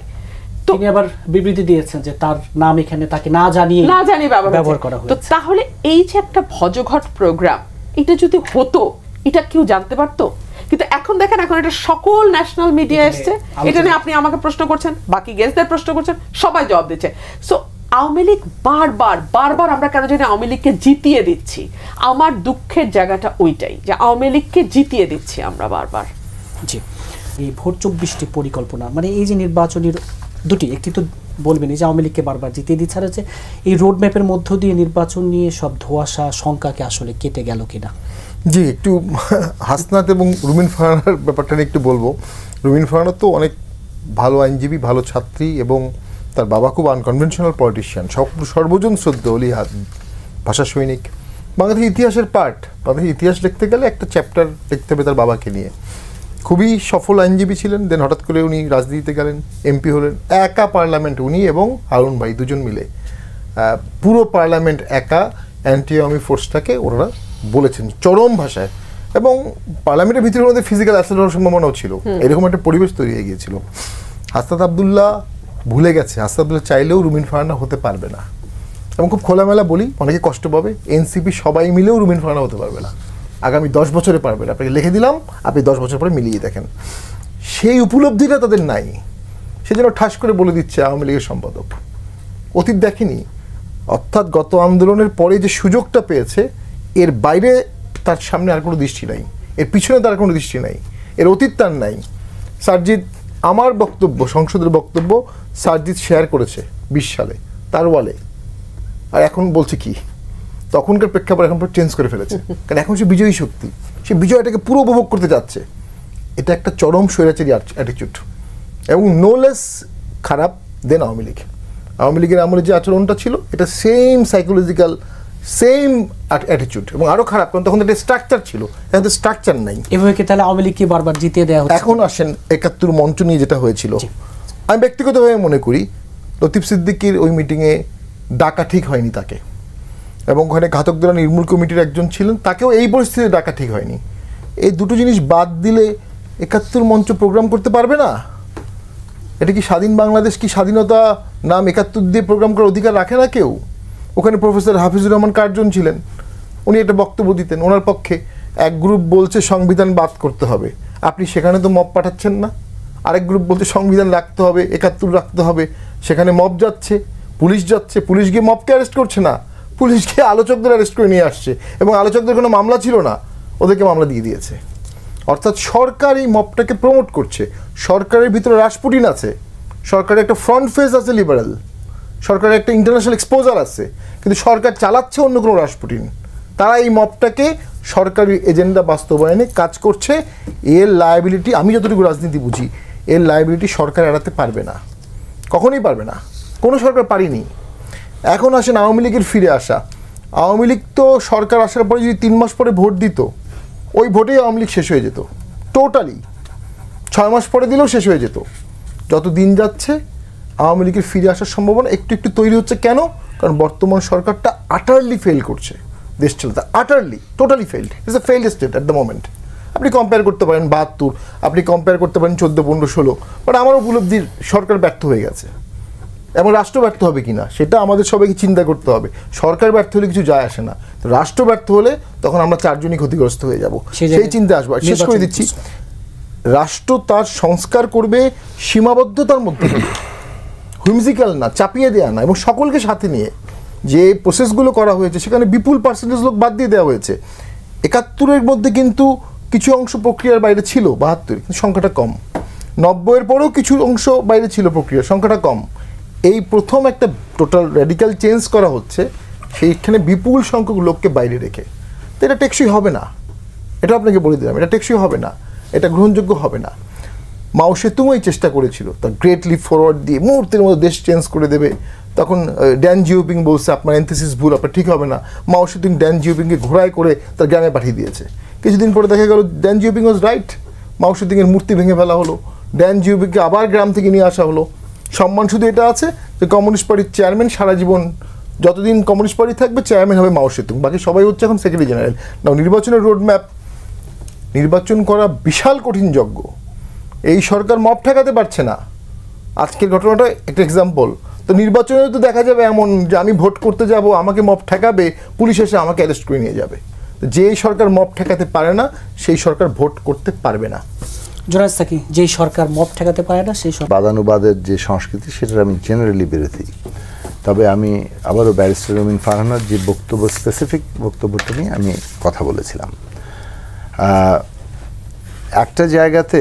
তিনি আবার বিবৃতি দিয়েছেন যে তার নাম এখানে তাকে না জানিয়ে ব্যবহার করা হয়েছে।
তো তাহলে এই যে একটা ভজঘট প্রোগ্রাম, এটা যদি হতো এটা কেউ জানতে পারতো? কিন্তু এখন দেখেন, এখন এটা সকল ন্যাশনাল মিডিয়া এসছে, এটা নিয়ে আপনি আমাকে প্রশ্ন করছেন, বাকি গেস্টদের প্রশ্ন করছেন, সবাই জবাব দিচ্ছে। সো আওয়ামী লীগ বারবার আমরা কেন জানি আওয়ামী লীগকে জিতিয়ে দিচ্ছি। আমার দুঃখের জায়গাটা ওইটাই, যে আওয়ামী লীগকে জিতিয়ে দিচ্ছি আমরা বারবার।
জি, এই ভোট 24টি পরিকল্পনা, মানে এই যে নির্বাচনের দুটি, একটি তো বলবেন যে আওয়ামী লীগকে বারবার জিতিয়ে দিচ্ছে, আর হচ্ছে এই রোড ম্যাপের মধ্য দিয়ে নির্বাচন নিয়ে সব ধোঁয়াশা শঙ্কাকে আসলে কেটে গেল কিনা?
জি, একটু হাসনাত এবং রুমিন ফারহানার ব্যাপারটা নিয়ে একটু বলবো। রুমিন ফারহানা তো অনেক ভালো আইনজীবী, ভালো ছাত্রী, এবং তার বাবা খুব আনকনভেনশনাল পলিটিশিয়ান, সর্বজন শ্রদ্ধ অলি ভাষা সৈনিক, বাংলাদেশের ইতিহাসের পার্ট। বাংলাদেশের ইতিহাস লিখতে গেলে একটা চ্যাপ্টার লিখতে হবে তার বাবাকে নিয়ে। খুবই সফল আইনজীবী ছিলেন, দেন হঠাৎ করে উনি রাজনীতিতে গেলেন, এমপি হলেন। একা পার্লামেন্ট, উনি এবং হারুন ভাই দুজন মিলে পুরো পার্লামেন্ট একা অ্যান্টি আওয়ামী ফোর্সটাকে ওনারা বলেছেন চরম ভাষায়, এবং পার্লামেন্টের ভিতরে ওনাদের ফিজিক্যাল অ্যাসেট হওয়ার সম্ভাবনাও ছিল। এরকম একটা পরিবেশ তৈরি হয়ে গিয়েছিল। হাসনাত আবদুল্লাহ ভুলে গেছে, হাসনাত আবদুল্লাহ চাইলেও রুমিন ফারহানা হতে পারবে না, এবং খুব খোলামেলা বলি, অনেকে কষ্ট পাবে, এনসিপি সবাই মিলেও রুমিন ফারহানা হতে পারবে না, আগামী 10 বছরে পারবে না। আপনাকে লিখে দিলাম, আপনি 10 বছর পরে মিলিয়ে দেখেন। সেই উপলব্ধিটা তাদের নাই, সেজন্য ঠাস করে বলে দিচ্ছে আওয়ামী লীগের সম্পাদক অতীত দেখেনি, অর্থাৎ গত আন্দোলনের পরে যে সুযোগটা পেয়েছে, এর বাইরে তার সামনে আর কোনো দৃষ্টি নাই, এর পিছনে তার কোনো দৃষ্টি নাই, এর অতীত তার নাই। সারজিৎ, আমার বক্তব্য, সংসদের বক্তব্য সারজিৎ শেয়ার করেছে 20 সালে তার ওয়ালে, আর এখন বলছে কি, তখনকার প্রেক্ষাপট এখন চেঞ্জ করে ফেলেছে, কারণ এখন সে বিজয়ী শক্তি, সে বিজয়টাকে পুরো উপভোগ করতে যাচ্ছে। এটা একটা চরম স্বৈরাচারী অ্যাটিটিউড, এবং নো লেস খারাপ দেন আওয়ামী লীগ। আওয়ামী লীগের আমলে যে আচরণটা ছিল, এটা সেম সাইকোলজিক্যাল, সেম অ্যাটিটিউড, এবং আরো খারাপ, কারণ তখন একটা স্ট্রাকচার ছিল, এখন তো স্ট্রাকচার নাই।
এভাবে কি তাহলে আওয়ামী লীগকে বারবার জিতিয়ে দেওয়া হচ্ছে?
এখন আসেন 71 মঞ্চ নিয়ে যেটা হয়েছিল, আমি ব্যক্তিগতভাবে মনে করি লতিফ সিদ্দিকীর ওই মিটিংয়ে ডাকা ঠিক হয়নি তাকে, এবং ওখানে ঘাতক দ্বারা নির্মূল কমিটির একজন ছিলেন, তাকেও এই পরিস্থিতিতে ডাকা ঠিক হয়নি। এই দুটো জিনিস বাদ দিলে 71 মঞ্চ প্রোগ্রাম করতে পারবে না? এটা কি স্বাধীন বাংলাদেশ, কি স্বাধীনতা নাম 71 দিয়ে প্রোগ্রাম করার অধিকার রাখে না কেউ? ওখানে প্রফেসর হাফিজুর রহমান কার্জন ছিলেন, উনি একটা বক্তব্য দিতেন, ওনার পক্ষে এক গ্রুপ বলছে সংবিধান বাদ করতে হবে, আপনি সেখানে তো মব পাঠাচ্ছেন না। আরেক গ্রুপ বলছে সংবিধান রাখতে হবে, 71 রাখতে হবে, সেখানে মব যাচ্ছে, পুলিশ যাচ্ছে, পুলিশ গিয়ে মবকে অ্যারেস্ট করছে না, পুলিশ গিয়ে আলোচকদের অ্যারেস্ট করে নিয়ে আসছে, এবং আলোচকদের কোনো মামলা ছিল না, ওদেরকে মামলা দিয়ে দিয়েছে। অর্থাৎ সরকার এই মবটাকে প্রমোট করছে, সরকারের ভিতরে রাসপুটিন আছে, সরকারের একটা ফ্রন্ট ফেস আছে লিবারেল, সরকারের একটা ইন্টারন্যাশনাল এক্সপোজার আছে, কিন্তু সরকার চালাচ্ছে অন্য কোনো রাসপুটিন। তারা এই মবটাকে সরকারি এজেন্ডা বাস্তবায়নে কাজ করছে। এর লায়াবিলিটি, আমি যতটুকু রাজনীতি বুঝি, এর লায়াবিলিটি সরকার এড়াতে পারবে না, কখনোই পারবে না, কোনো সরকার পারেনি। এখন আসেন আওয়ামী লীগের ফিরে আসা। আওয়ামী লীগ তো সরকার আসার পরে যদি 3 মাস পরে ভোট দিত, ওই ভোটেই আওয়ামী লীগ শেষ হয়ে যেত টোটালি, 6 মাস পরে দিলেও শেষ হয়ে যেত। যত দিন যাচ্ছে আওয়ামী লীগের ফিরে আসার সম্ভাবনা একটু একটু তৈরি হচ্ছে। কেন? কারণ বর্তমান সরকারটা আটারলি ফেল করছে দেশ চালাতে, utterly, totally failed, it's a failed state at the moment. আপনি কম্পেয়ার করতে পারেন 72, আপনি কম্পেয়ার করতে পারেন 14, 15, 16, বাট আমার উপলব্ধির সরকার ব্যর্থ হয়ে গেছে, এবং রাষ্ট্র ব্যর্থ হবে কিনা সেটা আমাদের সবাইকে চিন্তা করতে হবে। সরকার ব্যর্থ হলে কিছু যায় আসে না, রাষ্ট্র ব্যর্থ হলে তখন আমরা 4 জনই ক্ষতিগ্রস্ত হয়ে যাব, সেই চিন্তা আসবে। শেষ করে দিচ্ছি, রাষ্ট্র তার সংস্কার করবে সীমাবদ্ধতার মধ্যে, হুইমজিক্যাল না, চাপিয়ে দেওয়া না, এবং সকলকে সাথে নিয়ে। যে প্রসেসগুলো করা হয়েছে সেখানে বিপুল পার্সেন্টেজ লোক বাদ দিয়ে দেওয়া হয়েছে। 71-এর মধ্যে কিন্তু কিছু অংশ প্রক্রিয়ার বাইরে ছিল, 72 কিন্তু সংখ্যাটা কম, 90-এর পরেও কিছু অংশ বাইরে ছিল প্রক্রিয়ার, সংখ্যাটা কম। এই প্রথম একটা টোটাল র্যাডিক্যাল চেঞ্জ করা হচ্ছে, সেইখানে বিপুল সংখ্যক লোককে বাইরে রেখে। তো এটা টেকসই হবে না, এটা আপনাকে বলে দিলাম, এটা টেকসই হবে না, এটা গ্রহণযোগ্য হবে না। মাও সেতুং এই চেষ্টা করেছিল, তার গ্রেট লিপ ফরওয়ার্ড দিয়ে মুহূর্তের মধ্যে দেশ চেঞ্জ করে দেবে। তখন ড্যান জিওপিং বলছে আপনার এনথিসিস ভুল, আপনার ঠিক হবে না। মাও সেতুং ড্যান জিওপিংকে ঘোড়ায় করে তার গ্রামে পাঠিয়ে দিয়েছে। কিছুদিন পরে দেখা গেল ড্যান জিওপিং ওয়াজ রাইট, মাও সেতুংয়ের মূর্তি ভেঙে ফেলা হলো, ড্যান জিওপিংকে আবার গ্রাম থেকে নিয়ে আসা হলো। সম্মান শুধু এটা আছে যে কমিউনিস্ট পার্টির চেয়ারম্যান সারা জীবন যতদিন কমিউনিস্ট পার্টি থাকবে চেয়ারম্যান হবে মাও সেতুং, বাকি সবাই হচ্ছে এখন সেক্রেটারি জেনারেল। না, নির্বাচনের রোডম্যাপ, নির্বাচন করা বিশাল কঠিন যজ্ঞ। এই সরকার মব ঠেকাতে পারছে না। আজকের ঘটনাটা একটা এক্সাম্পল। তো নির্বাচনে তো দেখা যাবে এমন যে আমি ভোট করতে যাব, আমাকে মব ঠেকাবে, পুলিশ এসে আমাকে অ্যারেস্ট করে নিয়ে যাবে। যে সরকার মব ঠেকাতে পারে না সেই সরকার ভোট করতে পারবে না।
জোনায়েদ সাকি, যেই সরকার মব ঠেকাতে পারে না সেই সরকার।
বাদানুবাদের যে সংস্কৃতি সেটার আমি জেনারেলি বিরোধী। তবে আমি আবারও ব্যারিস্টার রুমিন ফারহানার যে বক্তব্য, স্পেসিফিক বক্তব্যটা নিয়ে আমি কথা বলেছিলাম। একটা জায়গাতে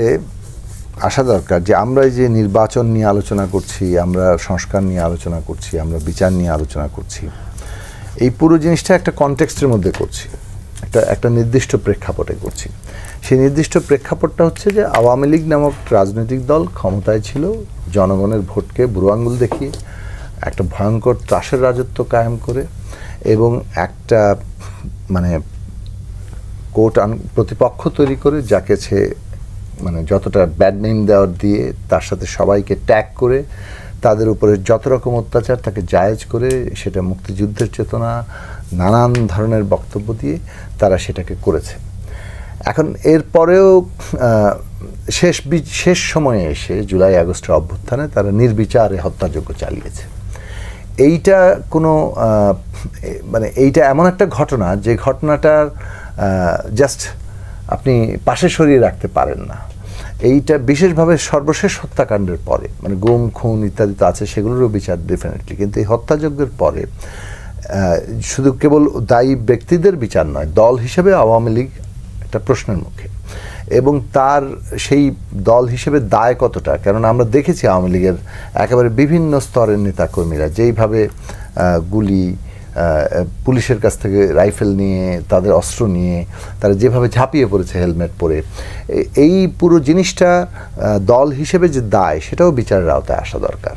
আসা দরকার যে আমরা যে নির্বাচন নিয়ে আলোচনা করছি, আমরা সংস্কার নিয়ে আলোচনা করছি, আমরা বিচার নিয়ে আলোচনা করছি, এই পুরো জিনিসটা একটা কনটেক্সটের মধ্যে করছি, একটা নির্দিষ্ট প্রেক্ষাপটে করছি। সেই নির্দিষ্ট প্রেক্ষাপটটা হচ্ছে যে আওয়ামী লীগ নামক রাজনৈতিক দল ক্ষমতায় ছিল, জনগণের ভোটকে বুড়ো আঙুল দেখিয়ে একটা ভয়ঙ্কর ত্রাসের রাজত্ব কায়েম করে এবং একটা মানে কোর্ট প্রতিপক্ষ তৈরি করে যাকে সে মানে যতটা ব্যাড নেম দেওয়ার দিয়ে তার সাথে সবাইকে ট্যাগ করে তাদের উপরে যত রকম অত্যাচার তাকে জায়েজ করে সেটা মুক্তিযুদ্ধের চেতনা নানান ধরনের বক্তব্য দিয়ে তারা সেটাকে করেছে। এখন এরপরেও শেষ সময়ে এসে জুলাই আগস্টের অভ্যুত্থানে তারা নির্বিচারে হত্যাযজ্ঞ চালিয়েছে। এইটা কোনো মানে এইটা এমন একটা ঘটনা যে ঘটনাটার জাস্ট আপনি পাশে সরিয়ে রাখতে পারেন না। এইটা বিশেষভাবে সর্বশেষ হত্যাকাণ্ডের পরে, মানে গুম খুন ইত্যাদি তো আছে, সেগুলোরও বিচার ডেফিনেটলি, কিন্তু এই হত্যাযজ্ঞের পরে শুধু কেবল দায়ী ব্যক্তিদের বিচার নয়, দল হিসেবে আওয়ামী লীগ একটা প্রশ্নের মুখে এবং তার সেই দল হিসেবে দায় কতটা। কেননা আমরা দেখেছি আওয়ামী লীগের একেবারে বিভিন্ন স্তরের নেতাকর্মীরা যেইভাবে গুলি, পুলিশের কাছ থেকে রাইফেল নিয়ে, তাদের অস্ত্র নিয়ে তারা যেভাবে ঝাঁপিয়ে পড়েছে হেলমেট পরে, এই পুরো জিনিসটা দল হিসেবে যে দায় সেটাও বিচারের আওতায় আসা দরকার।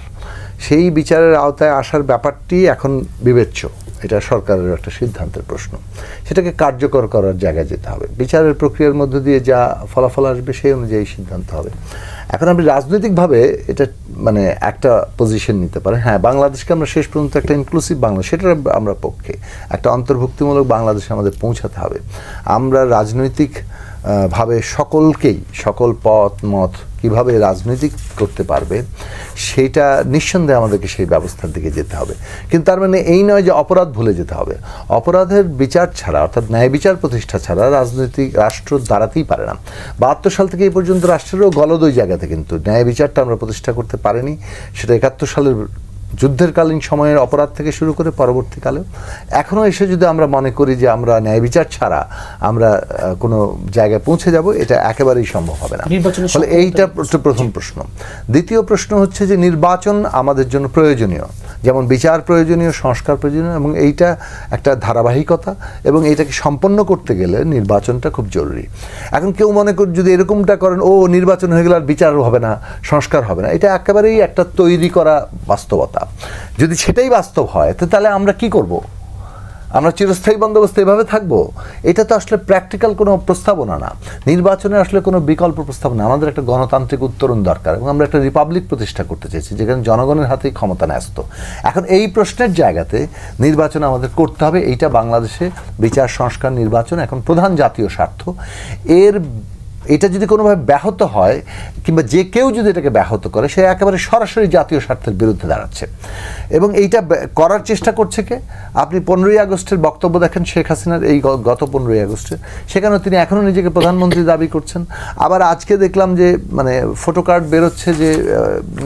সেই বিচারের আওতায় আসার ব্যাপারটি এখন বিবেচ্য, এটা সরকারের একটা সিদ্ধান্তের প্রশ্ন, সেটাকে কার্যকর করার জায়গায় যেতে হবে। বিচারের প্রক্রিয়ার মধ্য দিয়ে যা ফলাফল আসবে সেই অনুযায়ী সিদ্ধান্ত হবে। এখন আপনি রাজনৈতিকভাবে এটা মানে একটা পজিশন নিতে পারেন, হ্যাঁ বাংলাদেশকে আমরা শেষ পর্যন্ত একটা ইনক্লুসিভ বাংলা, সেটার আমরা পক্ষে, একটা অন্তর্ভুক্তিমূলক বাংলাদেশে আমাদের পৌঁছাতে হবে। আমরা রাজনৈতিক ভাবে সকলকেই, সকল পথ মত কীভাবে রাজনৈতিক করতে পারবে সেটা নিঃসন্দেহে আমাদেরকে সেই ব্যবস্থার দিকে যেতে হবে। কিন্তু তার মানে এই নয় যে অপরাধ ভুলে যেতে হবে। অপরাধের বিচার ছাড়া, অর্থাৎ ন্যায় বিচার প্রতিষ্ঠা ছাড়া রাজনৈতিক রাষ্ট্র দাঁড়াতেই পারে না। 72 সাল থেকে এই পর্যন্ত রাষ্ট্রেরও গলদ ওই জায়গাতে, কিন্তু ন্যায় বিচারটা আমরা প্রতিষ্ঠা করতে পারিনি। সেটা 71 সালের যুদ্ধেরকালীন সময়ের অপরাধ থেকে শুরু করে পরবর্তীকালেও এখনও এসে যদি আমরা মনে করি যে আমরা ন্যায় বিচার ছাড়া আমরা কোনো জায়গায় পৌঁছে যাব, এটা একেবারেই সম্ভব হবে না। ফলে এইটা প্রথম প্রশ্ন। দ্বিতীয় প্রশ্ন হচ্ছে যে নির্বাচন আমাদের জন্য প্রয়োজনীয়, যেমন বিচার প্রয়োজনীয়, সংস্কার প্রয়োজনীয়, এবং এইটা একটা ধারাবাহিকতা এবং এইটাকে সম্পন্ন করতে গেলে নির্বাচনটা খুব জরুরি। এখন কেউ মনে করেন যদি এরকমটা করেন, ও নির্বাচন হয়ে গেলে আর বিচার হবে না, সংস্কার হবে না, এটা একেবারেই একটা তৈরি করা বাস্তবতা। যদি সেটাই বাস্তব হয় তাহলে আমরা কি করব? আমরা চিরস্থায়ী বন্দোবস্ত এভাবে থাকবো? এটা তো আসলে প্র্যাকটিক্যাল কোনো প্রস্তাবনা না। নির্বাচনে আসলে কোনো বিকল্প প্রস্তাবনা। আমাদের একটা গণতান্ত্রিক উত্তরণ দরকার এবং আমরা একটা রিপাবলিক প্রতিষ্ঠা করতে চাইছি যেখানে জনগণের হাতেই ক্ষমতা ন্যস্ত। এখন এই প্রশ্নের জায়গাতে নির্বাচন আমাদের করতে হবে। এইটা বাংলাদেশে বিচার, সংস্কার, নির্বাচন এখন প্রধান জাতীয় স্বার্থ। এটা যদি কোনোভাবে ব্যাহত হয় কিংবা যে কেউ যদি এটাকে ব্যাহত করে, সে একেবারে সরাসরি জাতীয় স্বার্থের বিরুদ্ধে দাঁড়াচ্ছে। এবং এইটা করার চেষ্টা করছে কে? আপনি 15ই আগস্টের বক্তব্য দেখেন শেখ হাসিনার, এই গত 15ই আগস্টের, সেখানেও তিনি এখনও নিজেকে প্রধানমন্ত্রী দাবি করছেন। আবার আজকে দেখলাম যে মানে ফটোকার্ড বেরোচ্ছে যে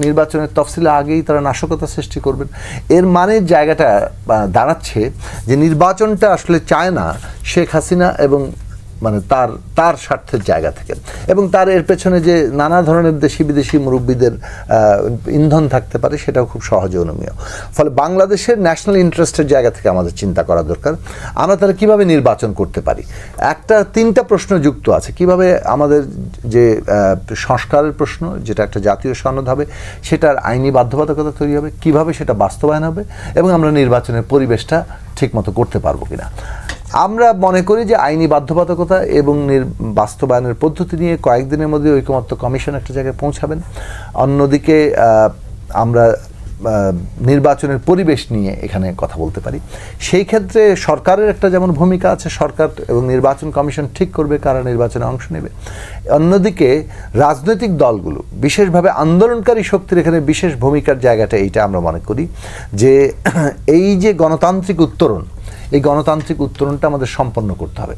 নির্বাচনের তফসিলে আগেই তারা নাশকতা সৃষ্টি করবেন। এর মানে জায়গাটা দাঁড়াচ্ছে যে নির্বাচনটা আসলে চায় না শেখ হাসিনা এবং মানে তার স্বার্থের জায়গা থেকে, এবং তার এর পেছনে যে নানা ধরনের দেশি বিদেশি মুরব্বীদের ইন্ধন থাকতে পারে সেটাও খুব সহজে অনুমেয়। ফলে বাংলাদেশের ন্যাশনাল ইন্টারেস্টের জায়গা থেকে আমাদের চিন্তা করা দরকার, আমরা তাহলে কীভাবে নির্বাচন করতে পারি। তিনটা প্রশ্ন যুক্ত আছে। কিভাবে আমাদের যে সংস্কারের প্রশ্ন, যেটা একটা জাতীয় সনদ হবে, সেটার আইনি বাধ্যবাধকতা তৈরি হবে, কিভাবে সেটা বাস্তবায়ন হবে, এবং আমরা নির্বাচনের পরিবেশটা ঠিকমতো করতে পারবো কিনা। আমরা মনে করি যে আইনি বাধ্যবাধকতা এবং বাস্তবায়নের পদ্ধতি নিয়ে কয়েকদিনের মধ্যে ঐকমত্য কমিশন একটা জায়গায় পৌঁছাবেন। অন্যদিকে আমরা নির্বাচনের পরিবেশ নিয়ে এখানে কথা বলতে পারি। সেই ক্ষেত্রে সরকারের একটা যেমন ভূমিকা আছে, সরকার এবং নির্বাচন কমিশন ঠিক করবে কারা নির্বাচনে অংশ নেবে। অন্যদিকে রাজনৈতিক দলগুলো, বিশেষভাবে আন্দোলনকারী শক্তির এখানে বিশেষ ভূমিকার জায়গাটা এইটা আমরা মনে করি যে এই যে গণতান্ত্রিক উত্তরণ, এই গণতান্ত্রিক উত্তরণটা আমাদের সম্পন্ন করতে হবে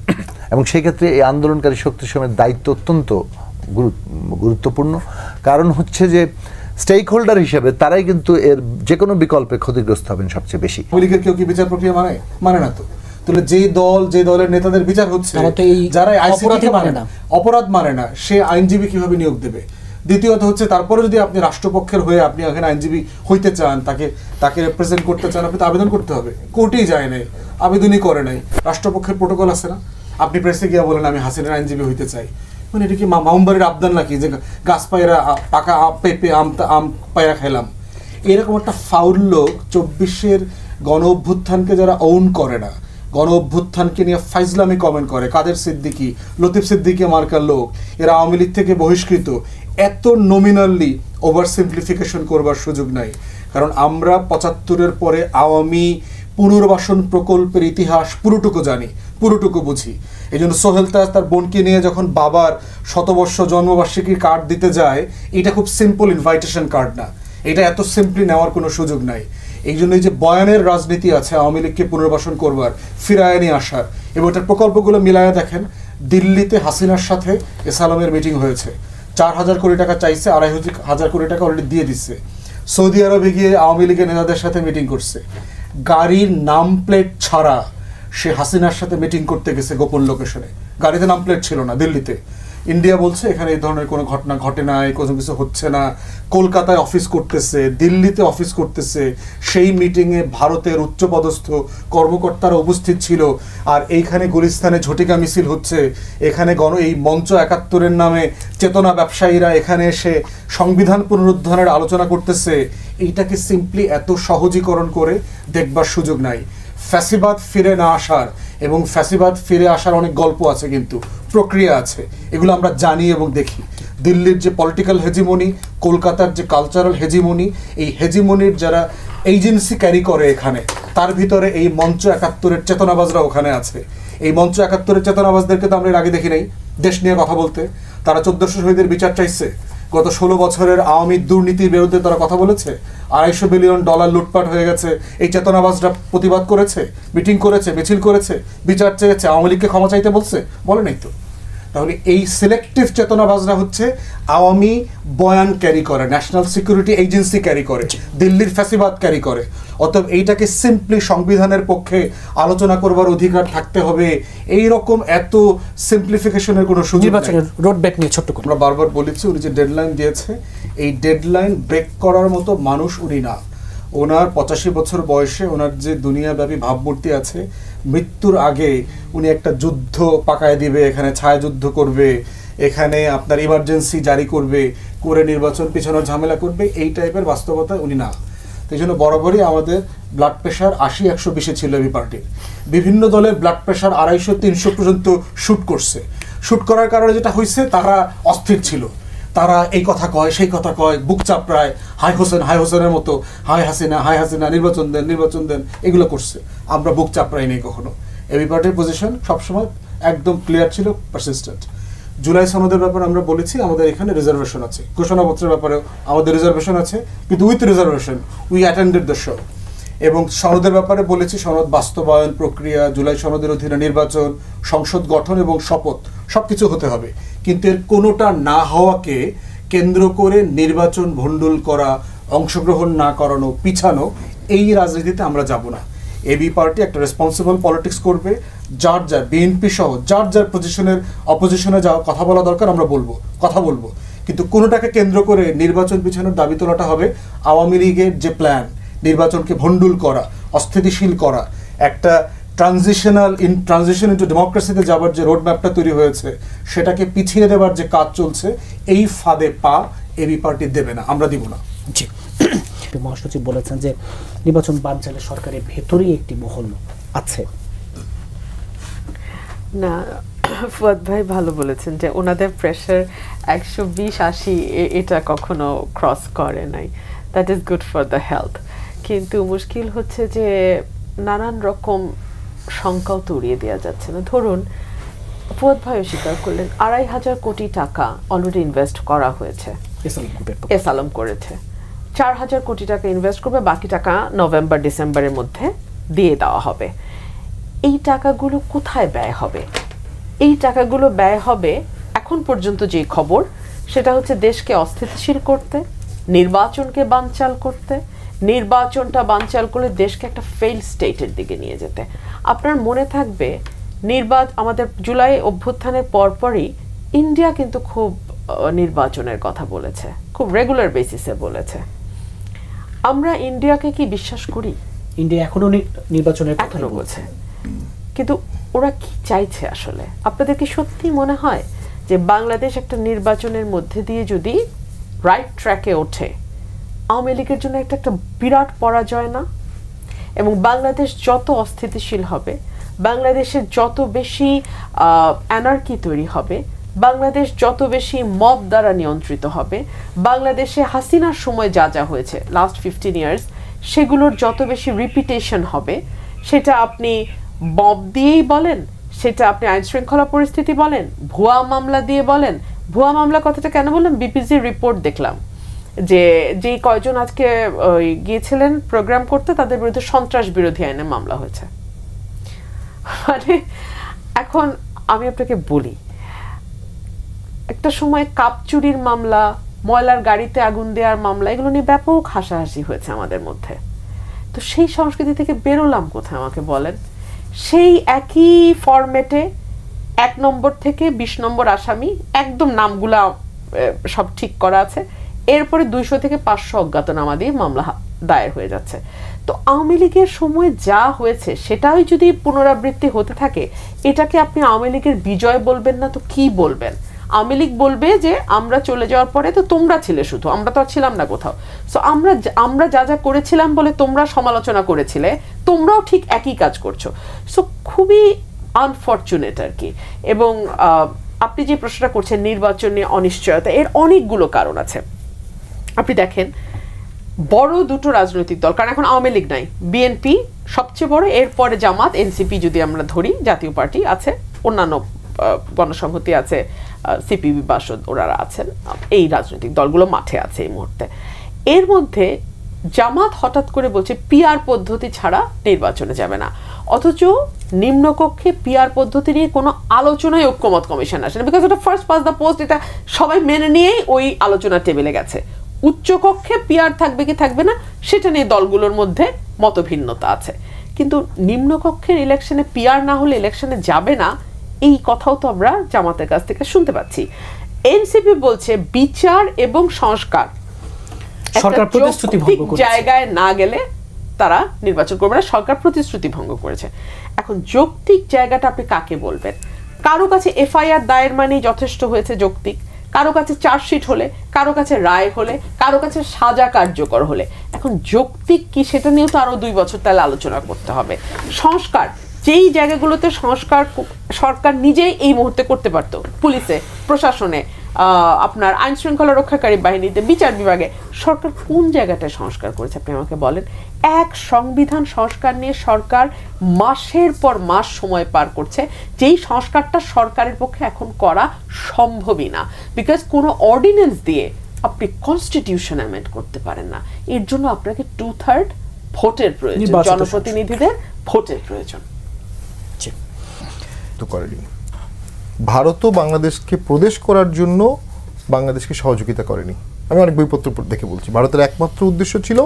এবং সেই ক্ষেত্রে এই আন্দোলনকারী শক্তির সময়ের দায়িত্ব অত্যন্ত গুরুত্বপূর্ণ। কারণ হচ্ছে যে স্টেক হোল্ডার হিসেবে তারাই কিন্তু এর যে কোনো বিকল্পে ক্ষতিগ্রস্ত হবেন সবচেয়ে বেশি।
লীগের কেউ কি বিচার প্রক্রিয়া মানে না তো? তাহলে যে দলের নেতাদের বিচার হচ্ছে, যারা অপরাধ মানে না, সে আইনজীবী কিভাবে নিয়োগ দেবে? দ্বিতীয়ত হচ্ছে তারপরে যদি আপনি রাষ্ট্রপক্ষের হয়ে আপনি এখানে আইনজীবী হইতে চান, তাকে রিপ্রেজেন্ট করতে চান, আপনি তো আবেদন করতে হবে। কোর্টেই যায় নাই, আবেদনই করে নাই, রাষ্ট্রপক্ষের প্রোটোকল আছে না? আপনি প্রেসে গিয়ে বলেন আমি হাসিনার আইনজীবী হইতে চাই, মানে এটা কি মামুমবাড়ির আবদান নাকি যে গাছ পায়রা পাকা পেঁপে আম পায়রা খেলাম? এরকম একটা ফাউল লোক 24-এর গণ অভ্যুত্থানকে যারা ওন করে না, গণ অভ্যুত্থানকে নিয়ে ফাইজলামি কমেন্ট করে, কাদের সিদ্দিকী, লতিফ সিদ্দিকী মার্কার লোক, এরা আওয়ামী লীগ থেকে বহিষ্কৃত, এত নমিনালি ওভার সিম্পলিফিকেশন করবার সুযোগ নাই। কারণ আমরা 75-এর পরে আওয়ামী পুনর্বাসন প্রকল্পের ইতিহাস পুরোটুকু জানি, পুরোটুকু বুঝি। এই জন্য সোহেল তাজ তার বোনকে নিয়ে যখন বাবার শতবর্ষ জন্মবার্ষিকীর কার্ড দিতে যায়, এটা খুব সিম্পল ইনভাইটেশন কার্ড না, এটা এত সিম্পলি নেওয়ার কোনো সুযোগ নাই। এই জন্যই যে বয়ানের রাজনীতি আছে আওয়ামী লীগকে পুনর্বাসন করবার, ফিরায় নিয়ে আসার, এবং এটার প্রকল্পগুলো মিলায়া দেখেন। দিল্লিতে হাসিনার সাথে এসালামের মিটিং হয়েছে, 4,000 কোটি টাকা চাইছে, 2,500 কোটি টাকা অলরেডি দিয়ে দিচ্ছে। সৌদি আরবে গিয়ে আওয়ামী লীগের নেতাদের সাথে মিটিং করছে, গাড়ির নাম প্লেট ছাড়া সে হাসিনার সাথে মিটিং করতে গেছে গোপন লোকেশনে, গাড়িতে নাম প্লেট ছিল না দিল্লিতে। ইন্ডিয়া বলছে এখানে এই ধরনের কোনো ঘটনা ঘটে নাই, কোনো কিছু হচ্ছে না। কলকাতায় অফিস করতেছে, দিল্লিতে অফিস করতেছে, সেই মিটিংয়ে ভারতের উচ্চপদস্থ কর্মকর্তারা উপস্থিত ছিল। আর এইখানে গুলিস্তানে ঝটিকা মিছিল হচ্ছে, এখানে এই মঞ্চ 71-এর নামে চেতনা ব্যবসায়ীরা এখানে এসে সংবিধান পুনরুদ্ধারের আলোচনা করতেছে। এইটাকে সিম্পলি এত সহজীকরণ করে দেখবার সুযোগ নাই। ফ্যাসিবাদ ফিরে না আসার এবং ফ্যাসিবাদ ফিরে আসার অনেক গল্প আছে, কিন্তু প্রক্রিয়া আছে, এগুলো আমরা জানি এবং দেখি। দিল্লির যে পলিটিক্যাল হেজিমনি, কলকাতার যে কালচারাল হেজিমনি, এই হেজিমনির যারা এজেন্সি ক্যারি করে এখানে, তার ভিতরে এই মঞ্চ 71-এর চেতনাবাজরা ওখানে আছে। এই মঞ্চ 71-এর চেতনাবাজদেরকে তো আমরা এর আগে দেখি নাই দেশ নিয়ে কথা বলতে। তারা 1400 শহীদের বিচার চাইছে, গত 16 বছরের আওয়ামী দুর্নীতির বিরুদ্ধে তারা কথা বলেছে, $250 বিলিয়ন লুটপাট হয়ে গেছে, এই চেতনাবাজরা প্রতিবাদ করেছে, মিটিং করেছে, মিছিল করেছে, বিচার চেয়েছে, আওয়ামী লীগকে ক্ষমা চাইতে বলছে, বলে নাই তো। তাহলে এই সিলেক্টিভ চেতনাবাজরা হচ্ছে আওয়ামী বয়ান ক্যারি করে, ন্যাশনাল সিকিউরিটি এজেন্সি ক্যারি করে, দিল্লির ফ্যাসিবাদ ক্যারি করে। অতএব এইটাকে সিম্পলি সংবিধানের পক্ষে আলোচনা করবার অধিকার থাকতে হবে, এই রকম এত সিম্পলিফিকেশনের কোনো সুযোগ নেই।
রোডম্যাপ নিয়ে ছোট্ট করে
আমরা বারবার বলেছি, উনি যে ডেডলাইন দিয়েছে, এই ডেডলাইন ব্রেক করার মতো মানুষ উনি না। ওনার 85 বছর বয়সে ওনার যে দুনিয়াব্যাপী ভাবমূর্তি আছে, মৃত্যুর আগে উনি একটা যুদ্ধ পাকায় দিবে, এখানে ছায়াযুদ্ধ করবে, এখানে আপনার ইমার্জেন্সি জারি করবে, করে নির্বাচন পিছনের ঝামেলা করবে, এই টাইপের বাস্তবতা উনি না। এই জন্য বরাবরই আমাদের ব্লাড প্রেশার 80-120 ছিল এবি পার্টির। বিভিন্ন দলের ব্লাড প্রেশার 250-300 পর্যন্ত শুট করছে। শুট করার কারণে যেটা হয়েছে, তারা অস্থির ছিল, তারা এই কথা কয়, সেই কথা কয়, বুক চাপড়ায়, হাই হোসেনের মতো হাই হাসিনা নির্বাচন দেন, এগুলো করছে। আমরা বুক চাপড়াই নেই কখনো। এবি পার্টির পজিশন সবসময় একদম ক্লিয়ার ছিল, পারসিস্টেন্ট। জুলাই সনদের ব্যাপারে আমরা বলেছি আমাদের এখানে রিজার্ভেশন আছে, ঘোষণাপত্রের ব্যাপারে আমাদের রিজার্ভেশন আছে, কিন্তু with reservation we attended the show. এবং সনদের ব্যাপারে বলেছি, সনদ বাস্তবায়ন প্রক্রিয়া, জুলাই সনদের অধীনে নির্বাচন, সংসদ গঠন এবং শপথ সবকিছু হতে হবে, কিন্তু এর কোনোটা না হওয়াকে কেন্দ্র করে নির্বাচন ভণ্ডুল করা, অংশগ্রহণ না করানো, পিছানো, এই রাজনীতিতে আমরা যাব না। এবি পার্টি একটা রেসপন্সিবল পলিটিক্স করবে, যার বিএনপি সহ যার পজিশনের অপোজিশনে যাওয়া কথা বলা দরকার আমরা কথা বলবো, কিন্তু কোনোটাকে কেন্দ্র করে নির্বাচন পিছানোর দাবি তোলাটা হবে আওয়ামী লীগের যে প্ল্যান, নির্বাচনকে ভণ্ডুল করা, অস্থিতিশীল করা, একটা ট্রানজিশন ইনটু ডেমোক্রেসিতে যাবার যে রোডম্যাপটা তৈরি হয়েছে, সেটাকে পিছিয়ে দেবার যে কাজ চলছে, এই ফাঁদে পা এবি পার্টি দেবে না, আমরা দিব না।
জি, মহাসচিব বলেছেন যে নির্বাচন বানচালে সরকারের ভেতরেই একটি মহল আছে।
না, ফুয়াদ ভাই ভালো বলেছেন যে ওনাদের প্রেশার 120-80 এটা কখনো ক্রস করে নাই। That is good for the health, কিন্তু মুশকিল হচ্ছে যে নানান রকম শঙ্কাও তো উড়িয়ে দেওয়া যাচ্ছে না। ধরুন ফুয়াদ ভাইও স্বীকার করলেন ২৫০০ কোটি টাকা অলরেডি ইনভেস্ট করা হয়েছে, এস আলম করেছে। ৪,০০০ কোটি টাকা ইনভেস্ট করবে, বাকি টাকা নভেম্বর ডিসেম্বরের মধ্যে দিয়ে দেওয়া হবে। এই টাকাগুলো কোথায় ব্যয় হবে? এই টাকাগুলো ব্যয় হবে এখন পর্যন্ত যে খবর সেটা হচ্ছে দেশকে অস্থিতিশীল করতে, নির্বাচনকে বানচাল করতে, নির্বাচনটা বানচাল করলে দেশকে একটা ফেইল স্টেটের দিকে নিয়ে যেতে। আপনার মনে থাকবে আমাদের জুলাই অভ্যুত্থানের পরপরই ইন্ডিয়া কিন্তু খুব নির্বাচনের কথা বলেছে, খুব রেগুলার বেসিসে বলেছে। আমরা ইন্ডিয়াকে কি বিশ্বাস করি?
ইন্ডিয়া এখনো নির্বাচনের কথা
বলছে, কিন্তু ওরা কি চাইছে আসলে? আপনাদের কি সত্যি মনে হয় যে বাংলাদেশ একটা নির্বাচনের মধ্যে দিয়ে যদি রাইট ট্র্যাকে ওঠে, আওয়ামী লীগের জন্য একটা বিরাট পরাজয় না? এবং বাংলাদেশ যত অস্থিতিশীল হবে, বাংলাদেশের যত বেশি অ্যানার্কি তৈরি হবে, বাংলাদেশ যত বেশি মব দ্বারা নিয়ন্ত্রিত হবে, বাংলাদেশে হাসিনার সময় যা যা হয়েছে লাস্ট 15 ইয়ার্স সেগুলোর যত বেশি রিপিটেশন হবে, সেটা আপনি মব দিয়েই বলেন, সেটা আপনি আইন শৃঙ্খলা পরিস্থিতি বলেন, ভুয়া মামলা দিয়ে বলেন। ভুয়া মামলা কথাটা কেন বললাম? বিপিসির রিপোর্ট দেখলাম যে কয়জন আজকে গিয়েছিলেন প্রোগ্রাম করতে তাদের বিরুদ্ধে সন্ত্রাস বিরোধী আইনে মামলা হয়েছে। মানে এখন আমি আপনাকে বলি, একটা সময় কাপ চুরির মামলা, ময়লার গাড়িতে আগুন দেওয়ার মামলা, এগুলো নিয়ে ব্যাপক হাসাহাসি হয়েছে আমাদের মধ্যে। তো সেই সংস্কৃতি থেকে বেরোলাম কোথায় আমাকে বলেন? সেই একই ফরম্যাটে 1 নম্বর থেকে 20 নম্বর আসামি, একদম নামগুলা সব ঠিক করা আছে, এরপরে 200 থেকে 500 অজ্ঞাতনামা দিয়ে মামলা দায়ের হয়ে যাচ্ছে। তো আওয়ামী লীগের সময় যা হয়েছে সেটাই যদি পুনরাবৃত্তি হতে থাকে, এটাকে আপনি আওয়ামী লীগের বিজয় বলবেন না তো কি বলবেন? আওয়ামী লীগ বলবে যে আমরা চলে যাওয়ার পরে তো তোমরা ছিলে, শুধু আমরা তো আর ছিলাম না কোথাও। সো আমরা যা যা করেছিলাম বলে তোমরা সমালোচনা করেছিলে, তোমরাও ঠিক একই কাজ করছো। সো খুবই আনফরচুনেট আর কি। এবং আপনি যে প্রশ্নটা করছেন নির্বাচন নিয়ে অনিশ্চয়তা, এর অনেকগুলো কারণ আছে। আপনি দেখেন বড় দুটো রাজনৈতিক দল, কারণ এখন আওয়ামী লীগ নাই, বিএনপি সবচেয়ে বড়, এরপরে জামাত, এনসিপি যদি আমরা ধরি, জাতীয় পার্টি আছে, অন্যান্য গণসংহতি আছে, সিপিবি বাসদ, ওনারা আছেন, এই রাজনৈতিক দলগুলো মাঠে আছে এই মুহূর্তে। এর মধ্যে জামাত হঠাৎ করে বলছে পিআর পদ্ধতি ছাড়া নির্বাচনে যাবে না, অথচ নিম্নকক্ষে পিআর পদ্ধতি নিয়ে কোনো আলোচনায় ঐক্যমত কমিশন আসে না, বিকজ এটা ফার্স্ট পাস দ্য পোস্ট, এটা সবাই মেনে নিয়েই ওই আলোচনার টেবিলে গেছে। উচ্চকক্ষে পিআর থাকবে কি থাকবে না সেটা নিয়ে দলগুলোর মধ্যে মতভিন্নতা আছে, কিন্তু নিম্নকক্ষের ইলেকশনে পিআর না হলে ইলেকশনে যাবে না, এই কথাও তো আমরা জামাতের কাছ থেকে শুনতে পাচ্ছি। এনসিপি বলছে বিচার এবং সংস্কার সরকার প্রতিশ্রুতি ভঙ্গ করেছে, জায়গায় না গেলে তারা নির্বাচন করবে না, সরকার প্রতিশ্রুতি ভঙ্গ করেছে। এখন যৌক্তিক জায়গাটা আপনি কাকে বলবেন? কারো কাছে এফআইআর দায়ের মানেই যথেষ্ট হয়েছে যৌক্তিক, কারো কাছে চার্জশিট হলে, কারো কাছে রায় হলে, কারো কাছে সাজা কার্যকর হলে। এখন যৌক্তিক কি সেটা নিয়েও তো আরো 2 বছর তাহলে আলোচনা করতে হবে। সংস্কার, যেই জায়গাগুলোতে সংস্কার সরকার নিজেই এই মুহূর্তে করতে পারতো, পুলিশে, প্রশাসনে, আপনার আইন শৃঙ্খলা রক্ষাকারী বাহিনীতে, বিচার বিভাগে, সরকার কোন জায়গাটায় সংস্কার করেছে আপনি আমাকে বলেন? এক সংবিধান সংস্কার নিয়ে সরকার মাসের পর মাস সময় পার করছে, যেই সংস্কারটা সরকারের পক্ষে এখন করা সম্ভবই না, বিকজ কোনো অর্ডিন্যান্স দিয়ে আপনি কনস্টিটিউশন অ্যামেন্ড করতে পারেন না। এর জন্য আপনাকে 2/3 ভোটের প্রয়োজন, জনপ্রতিনিধিদের ভোটের প্রয়োজন।
তো করেনি। ভারতও বাংলাদেশকে প্রদেশ করার জন্য বাংলাদেশকে সহযোগিতা করেনি। আমি অনেক বইপত্র দেখে বলছি, ভারতের একমাত্র উদ্দেশ্য ছিল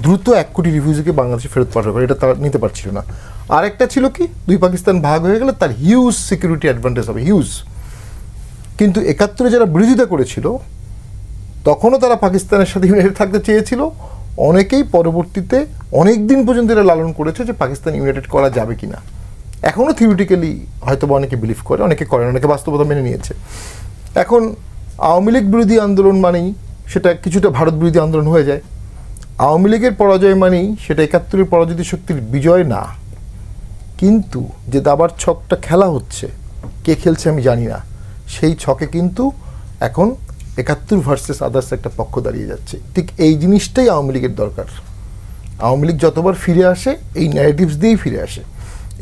দ্রুত 1 কোটি রিফিউজিকে বাংলাদেশে ফেরত পাঠানো, এটা তারা নিতে পারছিল না। আরেকটা ছিল কি, 2 পাকিস্তান ভাগ হয়ে গেলে তার হিউজ সিকিউরিটি অ্যাডভান্টেজ হবে, হিউজ। কিন্তু 71-এ যারা বিরোধিতা করেছিল তখনও তারা পাকিস্তানের সাথে ইউনাইটেড থাকতে চেয়েছিল। অনেকেই পরবর্তীতে অনেক দিন পর্যন্ত এরা লালন করেছে যে পাকিস্তান ইউনাইটেড করা যাবে কিনা। এখনও থিওরিটিক্যালি হয়তো অনেকে বিলিভ করে, অনেকে করেন, অনেকে বাস্তবতা মেনে নিয়েছে। এখন আওয়ামী লীগ বিরোধী আন্দোলন মানেই সেটা কিছুটা ভারত বিরোধী আন্দোলন হয়ে যায়। আওয়ামী লীগের পরাজয় মানেই সেটা 71-এর পরাজিত শক্তির বিজয় না, কিন্তু যে দাবার ছকটা খেলা হচ্ছে, কে খেলছে আমি জানি না, সেই ছকে কিন্তু এখন 71 ভার্সেস আদার্স একটা পক্ষ দাঁড়িয়ে যাচ্ছে। ঠিক এই জিনিসটাই আওয়ামী লীগের দরকার। আওয়ামী লীগ যতবার ফিরে আসে এই ন্যারেটিভস দিয়েই ফিরে আসে।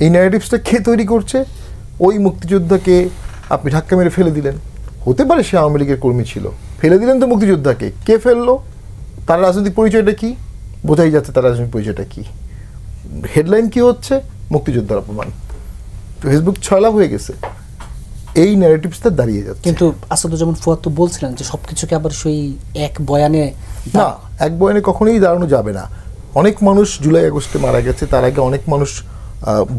এই ন্যারেটিভসটা কে তৈরি করছে? ওই মুক্তিযোদ্ধাকে আপনি ধাক্কা মেরে ফেলে দিলেন, হতে পারে সে আওয়ামী লীগের কর্মী ছিল, ফেলে দিলেন তো মুক্তিযোদ্ধাকে, কে ফেললো? তার রাজনৈতিক পরিচয়টা কি? বোঝাই যাচ্ছে তার রাজনৈতিক পরিচয়টা কি। হেডলাইন কি হচ্ছে? মুক্তিযোদ্ধার অপমান। ফেসবুক ছয়লাভ হয়ে গেছে, এই ন্যারেটিভসটা দাঁড়িয়ে যাচ্ছে।
কিন্তু আসাদুজ্জামান ফুয়াদ তো বলছিলেন যে সবকিছুকে আবার সেই এক বয়ানে,
না, এক বয়ানে কখনোই দাঁড়ানো যাবে না। অনেক মানুষ জুলাই আগস্টে মারা গেছে, তার আগে অনেক মানুষ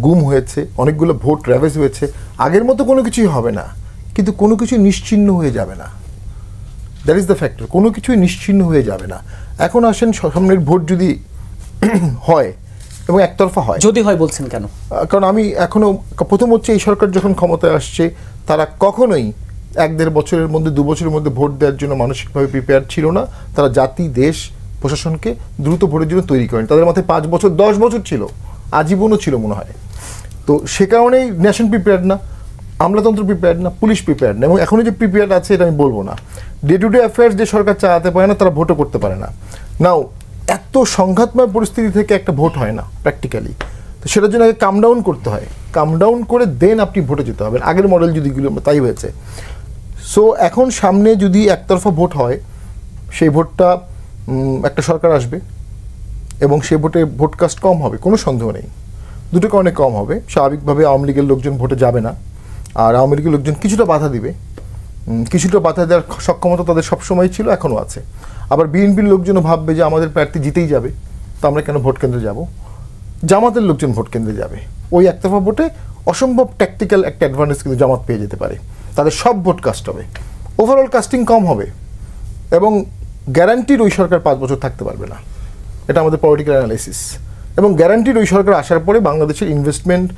গুম হয়েছে, অনেকগুলো ভোট র্যাভেজ হয়েছে। আগের মতো কোনো কিছুই হবে না, কিন্তু কোনো কিছু নিশ্চিহ্ন হয়ে যাবে না। That is the factor. কোনো কিছুই নিশ্চিহ্ন হয়ে যাবে না। এখন আসেন সামনের ভোট যদি হয় এবং একতরফা হয়,
যদি হয় বলছেন কেন?
কারণ আমি এখনো, প্রথম হচ্ছে এই সরকার যখন ক্ষমতায় আসছে তারা কখনোই 1-1.5 বছরের মধ্যে 2 বছরের মধ্যে ভোট দেওয়ার জন্য মানসিকভাবে প্রিপেয়ার ছিল না। তারা জাতি, দেশ, প্রশাসনকে দ্রুত ভোটের জন্য তৈরি করেন। তাদের মাথায় 5 বছর 10 বছর ছিল, আজীবনও ছিল মনে হয়। তো সে কারণেই ন্যাশন প্রিপেয়ার্ড না, আমলাতন্ত্র প্রিপেয়ার্ড না, পুলিশ প্রিপেয়ার্ড না। এবং এখনও যে প্রিপেয়ার্ড আছে এটা আমি বলবো না। ডে টু ডে অ্যাফেয়ার্স যে সরকার চালাতে পারে না, তারা ভোটও করতে পারে না। নাও এত সংঘাতময় পরিস্থিতি থেকে একটা ভোট হয় না প্র্যাকটিক্যালি। তো সেটার জন্য আগে কাম ডাউন করতে হয়, কাম ডাউন করে দেন আপনি ভোটে যেতে হবে। আগের মডেল যদিগুলো তাই হয়েছে। সো এখন সামনে যদি একতরফা ভোট হয়, সেই ভোটটা একটা সরকার আসবে এবং সে ভোটে ভোটকাস্ট কম হবে, কোনো সন্দেহ নেই। দুটো কারণে কম হবে। স্বাভাবিকভাবে আওয়ামী লীগের লোকজন ভোটে যাবে না, আর আওয়ামী লীগের লোকজন কিছুটা বাধা দিবে। কিছুটা বাধা দেওয়ার সক্ষমতা তাদের সবসময় ছিল, এখনও আছে। আবার বিএনপির লোকজনও ভাববে যে আমাদের প্রার্থী জিতেই যাবে, তো আমরা কেন ভোট কেন্দ্রে যাব। জামাতের লোকজন ভোট কেন্দ্রে যাবে। ওই একতরফা ভোটে অসম্ভব ট্যাকটিক্যাল একটা অ্যাডভান্টেজ কিন্তু জামাত পেয়ে যেতে পারে। তাদের সব ভোট কাস্ট হবে, ওভারঅল কাস্টিং কম হবে, এবং গ্যারান্টির ওই সরকার 5 বছর থাকতে পারবে না। এটা আমাদের পলিটিক্যাল অ্যানালাইসিস। এবং গ্যারান্টির ওই সরকার আসার পরে বাংলাদেশের ইনভেস্টমেন্ট,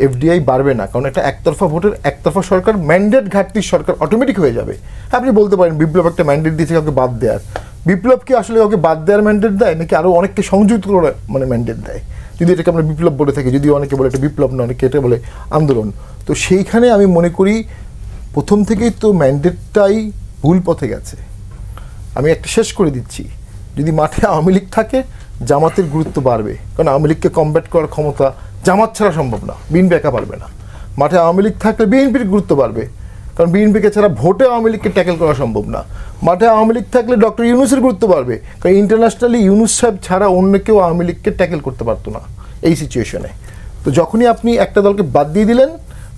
এফডিআই বাড়বে না, কারণ একটা একতরফা ভোটের একতরফা সরকার, ম্যান্ডেট ঘাটতির সরকার অটোমেটিক হয়ে যাবে। আপনি বলতে পারেন বিপ্লব একটা ম্যান্ডেট দিয়েছে কাউকে বাদ দেওয়ার। বিপ্লব কি আসলে কাউকে বাদ দেওয়ার ম্যান্ডেট দেয়, নাকি আরও অনেককে সংযুক্ত করে ম্যান্ডেট দেয়? যদি এটাকে আমরা বিপ্লব বলে থাকি, যদি অনেকে বলে এটা বিপ্লব না, অনেকে এটা বলে আন্দোলন। তো সেইখানে আমি মনে করি প্রথম থেকেই তো ম্যান্ডেটটাই ভুল পথে গেছে। আমি একটা শেষ করে দিচ্ছি, যদি মাঠে আওয়ামী লীগ থাকে জামাতের গুরুত্ব বাড়বে, কারণ আওয়ামী লীগকে কমব্যাট করার ক্ষমতা জামাত ছাড়া সম্ভব না, বিএনপি একা পারবে না। মাঠে আওয়ামী লীগ থাকলে বিএনপির গুরুত্ব বাড়বে, কারণ বিএনপিকে ছাড়া ভোটে আওয়ামী লীগকে ট্যাকেল করা সম্ভব না। মাঠে আওয়ামী লীগ থাকলে ডক্টর ইউনূসের গুরুত্ব বাড়বে, কারণ ইন্টারন্যাশনালি ইউনূস সাহেব ছাড়া অন্য কেউ আওয়ামী লীগকে ট্যাকেল করতে পারতো না এই সিচুয়েশনে। তো যখনই আপনি একটা দলকে বাদ দিয়ে দিলেন,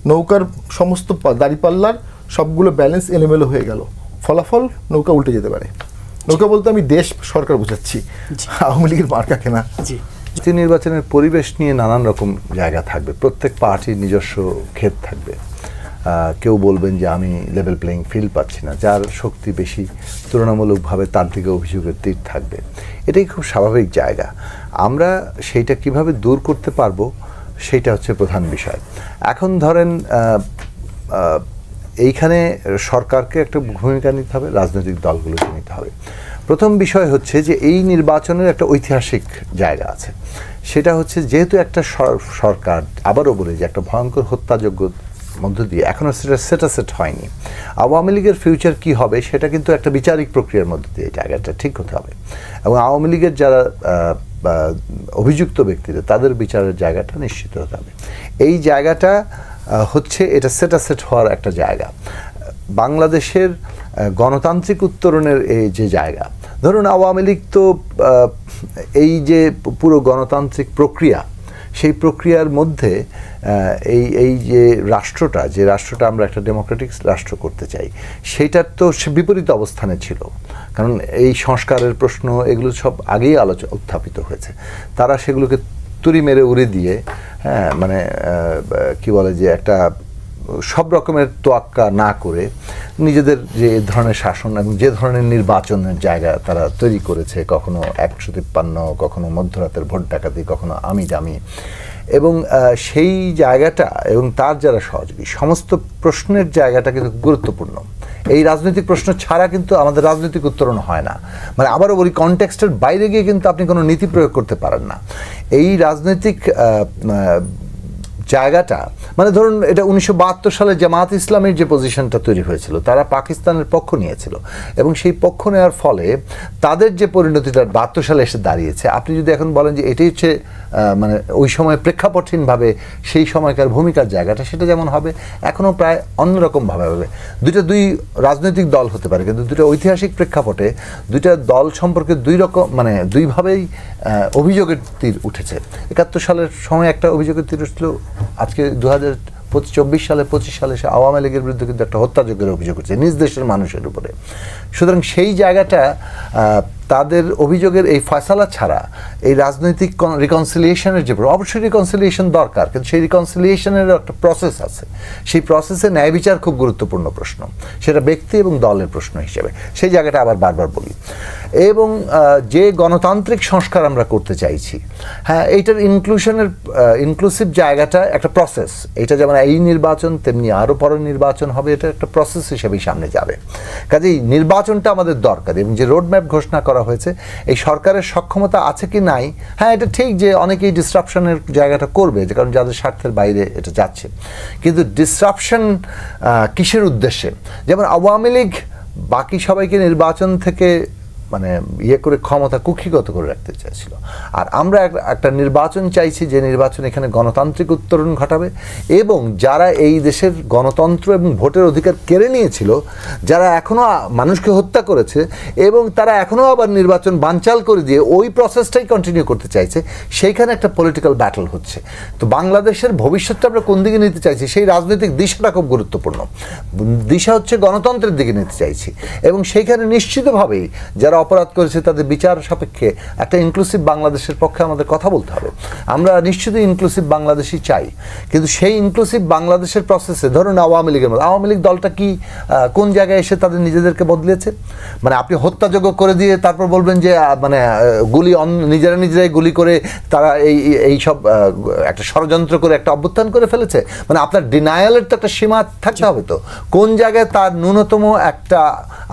নৌকার সমস্ত দাঁড়িপাল্লার সবগুলো ব্যালেন্স এলোমেলো হয়ে গেল, ফলাফল নৌকা উল্টে যেতে পারে। নৌকা বলতে আমি দেশ সরকার বোঝাচ্ছি, আওয়ামী লীগের মার্কা কেনা।
নির্বাচনের পরিবেশ নিয়ে নানান রকম জায়গা থাকবে, প্রত্যেক পার্টির নিজস্ব ক্ষেত থাকবে। কেউ বলবেন যে আমি লেভেল প্লেইং ফিল্ড পাচ্ছি না, যার শক্তি বেশি তুলনামূলকভাবে তার দিকে অভিযোগের তীর থাকবে। এটাই খুব স্বাভাবিক জায়গা। আমরা সেইটা কিভাবে দূর করতে পারবো সেইটা হচ্ছে প্রধান বিষয়। এখন ধরেন এইখানে সরকারকে একটা ভূমিকা নিতে হবে, রাজনৈতিক দলগুলোকে নিতে হবে। প্রথম বিষয় হচ্ছে যে এই নির্বাচনের একটা ঐতিহাসিক জায়গা আছে, সেটা হচ্ছে যেহেতু একটা সরকার, আবারও বলে যে একটা ভয়ঙ্কর হত্যাযোগ্য মধ্য দিয়ে এখনও সেটা সেট হয়নি। আওয়ামী লীগের ফিউচার কি হবে সেটা কিন্তু একটা বিচারিক প্রক্রিয়ার মধ্য দিয়ে জায়গাটা ঠিক হতে হবে, এবং আওয়ামী লীগের যারা অভিযুক্ত ব্যক্তিরা তাদের বিচারের জায়গাটা নিশ্চিত হতে হবে। এই জায়গাটা হচ্ছে এটা সেট হওয়ার একটা জায়গা। বাংলাদেশের গণতান্ত্রিক উত্তরণের এই যে জায়গা, ধরুন আওয়ামী লীগ তো এই পুরো গণতান্ত্রিক প্রক্রিয়া, সেই প্রক্রিয়ার মধ্যে এই যে রাষ্ট্রটা আমরা একটা ডেমোক্রেটিক রাষ্ট্র করতে চাই, সেইটার তো বিপরীত অবস্থানে ছিল। কারণ এই সংস্কারের প্রশ্ন এগুলো সব আগেই উত্থাপিত হয়েছে। তারা সেগুলোকে তুড়ি মেরে উড়ে দিয়ে মানে কি বলে যে একটা সব রকমের তোয়াক্কা না করে নিজেদের যে ধরনের শাসন এবং যে ধরনের নির্বাচনের জায়গা তারা তৈরি করেছে, কখনো 153, কখনো মধ্যরাতের ভোট ডাকাতি, কখনো আমি জামি, এবং সেই জায়গাটা এবং তার যারা সহযোগী সমস্ত প্রশ্নের জায়গাটা কিন্তু গুরুত্বপূর্ণ। এই রাজনৈতিক প্রশ্ন ছাড়া কিন্তু আমাদের রাজনৈতিক উত্তরণ হয় না। মানে আবারও বলি, কনটেক্সটের বাইরে গিয়ে কিন্তু আপনি কোনো নীতি প্রয়োগ করতে পারেন না। এই রাজনৈতিক জায়গাটা, মানে ধরুন এটা 1972 সালে জামাত ইসলামের যে পজিশনটা তৈরি হয়েছিল, তারা পাকিস্তানের পক্ষ নিয়েছিল এবং সেই পক্ষ নেওয়ার ফলে তাদের যে পরিণতিটা 72 সালে এসে দাঁড়িয়েছে, আপনি যদি এখন বলেন যে এটাই হচ্ছে মানে ওই সময় প্রেক্ষাপটহীনভাবে সেই সময়কার ভূমিকার জায়গাটা, সেটা যেমন হবে এখনও প্রায় অন্যরকমভাবে হবে। দুই রাজনৈতিক দল হতে পারে, কিন্তু দুটো ঐতিহাসিক প্রেক্ষাপটে দুইটা দল সম্পর্কে মানে দুইভাবেই অভিযোগের তীর উঠেছে। 71 সালের সময় একটা অভিযোগের তীর উঠছিল, আজকে 2024 সালে 25 সালে সে আওয়ামী লীগের বিরুদ্ধে কিন্তু একটা হত্যাযজ্ঞের অভিযোগ হচ্ছে নিজ দেশের মানুষের উপরে। সুতরাং সেই জায়গাটা তাদের অভিযোগের এই ফয়সালা ছাড়া এই রাজনৈতিক রিকনসিলিয়েশনের যে, অবশ্যই রিকনসিলিয়েশন দরকার, কিন্তু সেই রিকনসিলিয়েশনের একটা প্রসেস আছে। সেই প্রসেসে ন্যায় বিচার খুব গুরুত্বপূর্ণ প্রশ্ন, সেটা ব্যক্তি এবং দলের প্রশ্ন হিসেবে, সেই জায়গাটা আবার বারবার বলি। এবং যে গণতান্ত্রিক সংস্কার আমরা করতে চাইছি, হ্যাঁ, এইটার ইনক্লুসিভ জায়গাটা একটা প্রসেস। এটা যেমন এই নির্বাচন তেমনি আরও পরের নির্বাচন হবে, এটা একটা প্রসেস হিসেবেই সামনে যাবে। কাজেই নির্বাচনটা আমাদের দরকার এবং যে রোডম্যাপ ঘোষণা করা হয়েছে, এই সরকারের সক্ষমতা আছে কি নাই, হ্যাঁ এটা ঠিক যে অনেকেই ডিসরাপশনের জায়গাটা করবে, যে কারণ যাদের স্বার্থের বাইরে এটা যাচ্ছে। কিন্তু ডিসরাপশন কিসের উদ্দেশ্যে? যেমন আওয়ামী লীগ বাকি সবাইকে নির্বাচন থেকে মানে করে ক্ষমতা কুক্ষিগত করে রাখতে চাইছিল, আর আমরা একটা নির্বাচন চাইছি যে নির্বাচন এখানে গণতান্ত্রিক উত্তরণ ঘটাবে এবং যারা এই দেশের গণতন্ত্র এবং ভোটের অধিকার কেড়ে নিয়েছিল, যারা এখনও মানুষকে হত্যা করেছে এবং তারা এখনও আবার নির্বাচন বানচাল করে দিয়ে ওই প্রসেসটাই কন্টিনিউ করতে চাইছে, সেইখানে একটা পলিটিক্যাল ব্যাটল হচ্ছে। তো বাংলাদেশের ভবিষ্যৎটা আমরা কোন দিকে নিতে চাইছি, সেই রাজনৈতিক দিশাটা খুব গুরুত্বপূর্ণ। দিশা হচ্ছে গণতন্ত্রের দিকে নিতে চাইছি এবং সেইখানে নিশ্চিতভাবেই যারা অপরাধ করেছে তাদের বিচার সাপেক্ষে একটা ইনক্লুসিভ বাংলাদেশের পক্ষে আমাদের কথা বলতে হবে। আমরা নিশ্চিতই ইনক্লুসিভ বাংলাদেশই চাই, কিন্তু সেই ইনক্লুসিভ বাংলাদেশের প্রসেসে ধরুন আওয়ামী লীগের মতো, আওয়ামী লীগ দলটা কি কোন জায়গায় এসে তাদের নিজেদেরকে বদলেছে? মানে আপনি হত্যাযোগ্য করে দিয়ে তারপর বলবেন যে মানে গুলি নিজেরাই গুলি করে তারা এই সব একটা ষড়যন্ত্র করে একটা অভ্যুত্থান করে ফেলেছে। মানে আপনার ডিনায়ালের তো একটা সীমা থাকতে হবে। তো কোন জায়গায় তার ন্যূনতম একটা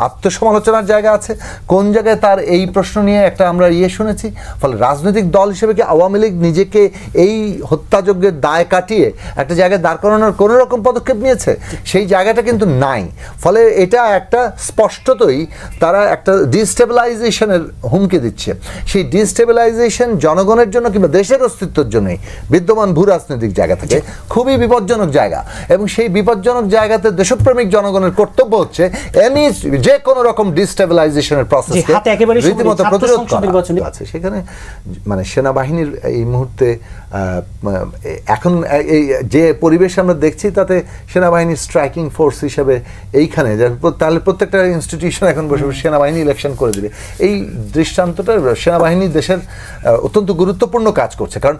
আত্মসমালোচনার জায়গা আছে, কোন জায়গায় তার এই প্রশ্ন নিয়ে একটা আমরা শুনেছি। ফলে রাজনৈতিক দল হিসেবে কি আওয়ামী লীগ নিজেকে এই হত্যাযজ্ঞের দায় কাটিয়ে একটা জায়গায় দাঁড় করানোর কোনো রকম পদক্ষেপ নিয়েছে? সেই জায়গাটা কিন্তু নাই। ফলে এটা একটা স্পষ্টতই তারা একটা ডিস্টেবিলাইজেশনের হুমকি দিচ্ছে। সেই ডিস্টেবিলাইজেশন জনগণের জন্য কিংবা দেশের অস্তিত্বের জন্যই বিদ্যমান ভূ রাজনৈতিক জায়গা থেকে খুবই বিপজ্জনক জায়গা, এবং সেই বিপজ্জনক জায়গাতে দেশপ্রেমিক জনগণের কর্তব্য হচ্ছে যে কোনো রকম ডিস্টেবিলাইজেশনের প্রসেসকে রীতিমতো প্রতিরোধ করা আছে। সেখানে মানে সেনাবাহিনীর এই মুহূর্তে এখন এই যে পরিবেশ আমরা দেখছি, তাতে সেনাবাহিনীর স্ট্রাইকিং ফোর্স হিসেবে এইখানে তাহলে প্রত্যেকটা ইনস্টিটিউশন এখন বসে সেনাবাহিনী ইলেকশন করে দেবে, এই দৃষ্টান্তটা সেনাবাহিনী দেশের অত্যন্ত গুরুত্বপূর্ণ কাজ করছে। কারণ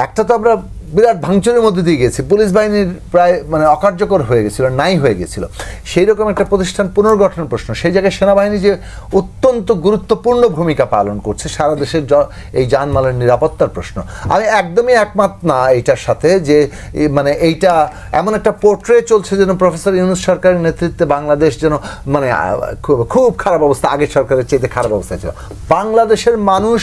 একটা তো আমরা বিরাট ভাঙচুরের মধ্যে দিয়ে গেছি, পুলিশ বাহিনীর প্রায় মানে অকার্যকর হয়ে গেছিল, নাই হয়ে গেছিল। সেই রকম একটা প্রতিষ্ঠান পুনর্গঠনের প্রশ্ন, সেই জায়গায় সেনাবাহিনী যে অত্যন্ত গুরুত্বপূর্ণ ভূমিকা পালন করছে সারা দেশের এই জানমালের নিরাপত্তার প্রশ্ন। আমি একদমই একমত না এইটার সাথে যে মানে এইটা এমন একটা পোর্ট্রে চলছে যেন প্রফেসর ইউনূস সরকারের নেতৃত্বে বাংলাদেশ যেন মানে খুব খারাপ অবস্থা, আগের সরকারের চাইতে খারাপ অবস্থা ছিল। বাংলাদেশের মানুষ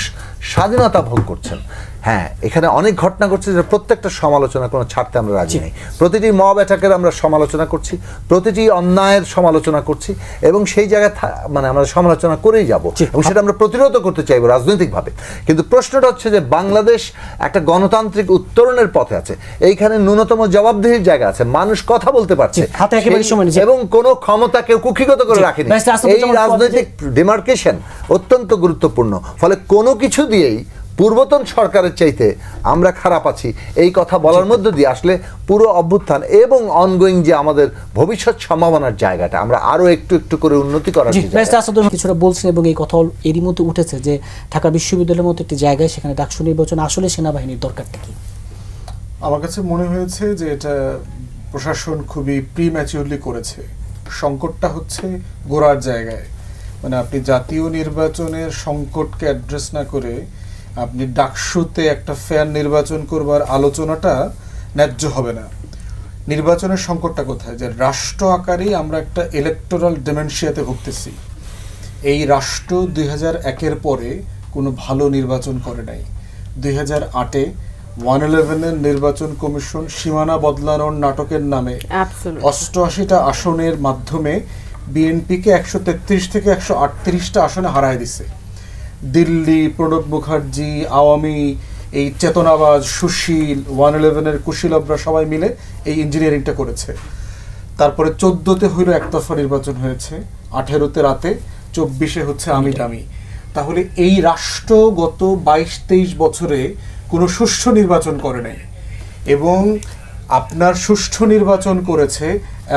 স্বাধীনতা ভোগ করছেন। হ্যাঁ, এখানে অনেক ঘটনা ঘটছে যে প্রত্যেকটা সমালোচনা কোনো ছাড়তে আমরা রাজি নেই। প্রতিটি মব অ্যাটাকের আমরা সমালোচনা করছি, প্রতিটি অন্যায়ের সমালোচনা করছি, এবং সেই জায়গায় মানে আমরা সমালোচনা করেই যাব এবং সেটা আমরা প্রতিরোধ করতে চাইব রাজনৈতিকভাবে। কিন্তু প্রশ্নটা হচ্ছে যে বাংলাদেশ একটা গণতান্ত্রিক উত্তরণের পথে আছে, এইখানে ন্যূনতম জবাবদিহির জায়গা আছে, মানুষ কথা বলতে পারছে এবং কোনো ক্ষমতা কেউ কুক্ষিগত করে রাখেনি। এই রাজনৈতিক ডিমার্কেশন অত্যন্ত গুরুত্বপূর্ণ। ফলে কোনো কিছু দিয়েই পূর্বতন সরকারের চাইতে আমরা খারাপ আছি এই কথা বলার মধ্য দিয়ে আসলে পুরো অভ্যুত্থান এবং অনগোয়িং যে আমাদের ভবিষ্যৎ সম্ভাবনার জায়গাটা আমরা আরো একটু একটু করে উন্নতি করার
কিছুটা বলছেন, এবং এই কথা এরই মধ্যে উঠেছে যে ঢাকা বিশ্ববিদ্যালয়ের মতো একটি জায়গায় সেখানে ডাকসু নির্বাচন আসলে সেনাবাহিনীর দরকারটা কি?
আমার কাছে মনে হয়েছে যে এটা প্রশাসন খুবই প্রিম্যাচিউরলি করেছে। সংকটটা হচ্ছে গোড়ার জায়গায়, মানে আপনি জাতীয় নির্বাচনের সংকটকে অ্যাড্রেস না করে আপনি ডাকসুতে একটা ফেয়ার নির্বাচন করবার আলোচনাটা ন্যায্য হবে না। নির্বাচনের সংকটটা কোথায়? যে রাষ্ট্র আকারেই আমরা একটা ইলেকটোরাল ডিমেনশিয়াতে ভুগতেছি। এই রাষ্ট্র 2001-এর পরে কোনো ভালো নির্বাচন করে নাই। 2008-এ 111-এর নির্বাচন কমিশন সীমানা বদলানোর নাটকের নামে 88টা আসনের মাধ্যমে বিএনপিকে 133 থেকে 138টা আসনে হারায় দিছে। দিল্লি, প্রণব মুখার্জি, আওয়ামী, এই চেতনাবাজ, সুশীল, 111-এর কুশীলবরা সবাই মিলে এই ইঞ্জিনিয়ারিংটা করেছে। তারপরে 14তে হইল একতরফা নির্বাচন হয়েছে, 18তে রাতে, 24-এ হচ্ছে আমি টামি। তাহলে এই রাষ্ট্র গত 22-23 বছরে কোনো সুষ্ঠু নির্বাচন করে নাই, এবং আপনার সুষ্ঠু নির্বাচন করেছে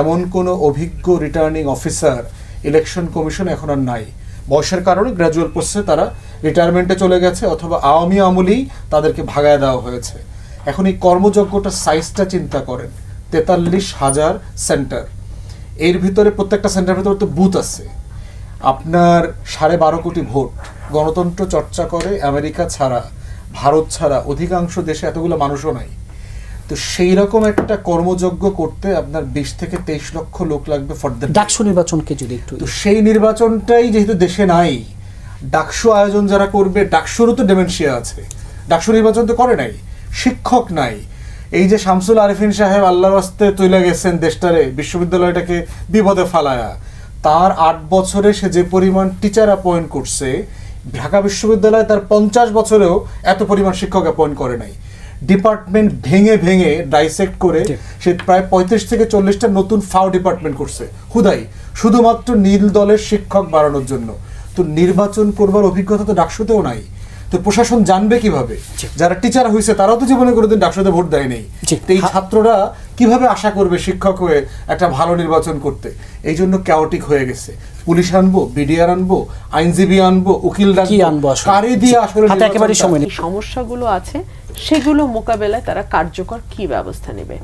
এমন কোনো অভিজ্ঞ রিটার্নিং অফিসার ইলেকশন কমিশন এখন আর নাই। বয়সের কারণে গ্র্যাজুয়াল প্রসেসে তারা রিটায়ারমেন্টে চলে গেছে, অথবা আওয়ামী আমলেই তাদেরকে ভাগায় দেওয়া হয়েছে। এখন এই কর্মযজ্ঞটার সাইজটা চিন্তা করেন, 43,000 সেন্টার, এর ভিতরে প্রত্যেকটা সেন্টারের ভিতরে তো বুথ আছে, আপনার 12.5 কোটি ভোট। গণতন্ত্র চর্চা করে আমেরিকা ছাড়া, ভারত ছাড়া অধিকাংশ দেশে এতগুলো মানুষও নাই। তো সেই রকম একটা কর্মযজ্ঞ করতে আপনার 20 থেকে 23 লক্ষ লোক লাগবে ফর দ্য
ডাকসু নির্বাচনকে যদি একটু,
তো সেই নির্বাচনটাই যেহেতু দেশে নাই, ডাকসু আয়োজন যারা করবে, ডাকসুরও তো ডেমেনশিয়া আছে, ডাকসু নির্বাচন তো করে নাই, শিক্ষক নাই। এই যে শামসুল আরিফিন সাহেব আল্লাহর রাস্তে তুলে গেছেন দেশটারে, বিশ্ববিদ্যালয়টাকে বিপদে ফালায়া, তার 8 বছরে সে যে পরিমাণ টিচার অ্যাপয়েন্ট করছে, ঢাকা বিশ্ববিদ্যালয় তার 50 বছরেও এত পরিমাণ শিক্ষক অ্যাপয়েন্ট করে নাই। ডিপার্টমেন্ট ভেঙে ভেঙে ডাইসেক্ট করে সে প্রায় 35 থেকে 40টা নতুন ফাও ডিপার্টমেন্ট করছে হুদাই, শুধুমাত্র নীল দলের শিক্ষক বাড়ানোর জন্য। তো নির্বাচন করবার অভিজ্ঞতা তো ডাকসুতেও নাই, তো প্রশাসন জানবে কিভাবে? যারা টিচার হয়েছে তারাও তো জীবনে কোনোদিন ডাকসুতে ভোট দেয় নেই, তো এই ছাত্ররা কিভাবে আশা করবে শিক্ষক হয়ে একটা ভালো নির্বাচন করতে? এই জন্য ক্যাওটিক হয়ে গেছে। পুলিশ আনবো, বিডিআর আনবো, আইনজীবী আনবো, উকিল আনবো, কারে দিয়ে আসলে
সমস্যাগুলো আছে সেগুলো মোকাবেলায় তারা কার্যকর কি ব্যবস্থা নেবে?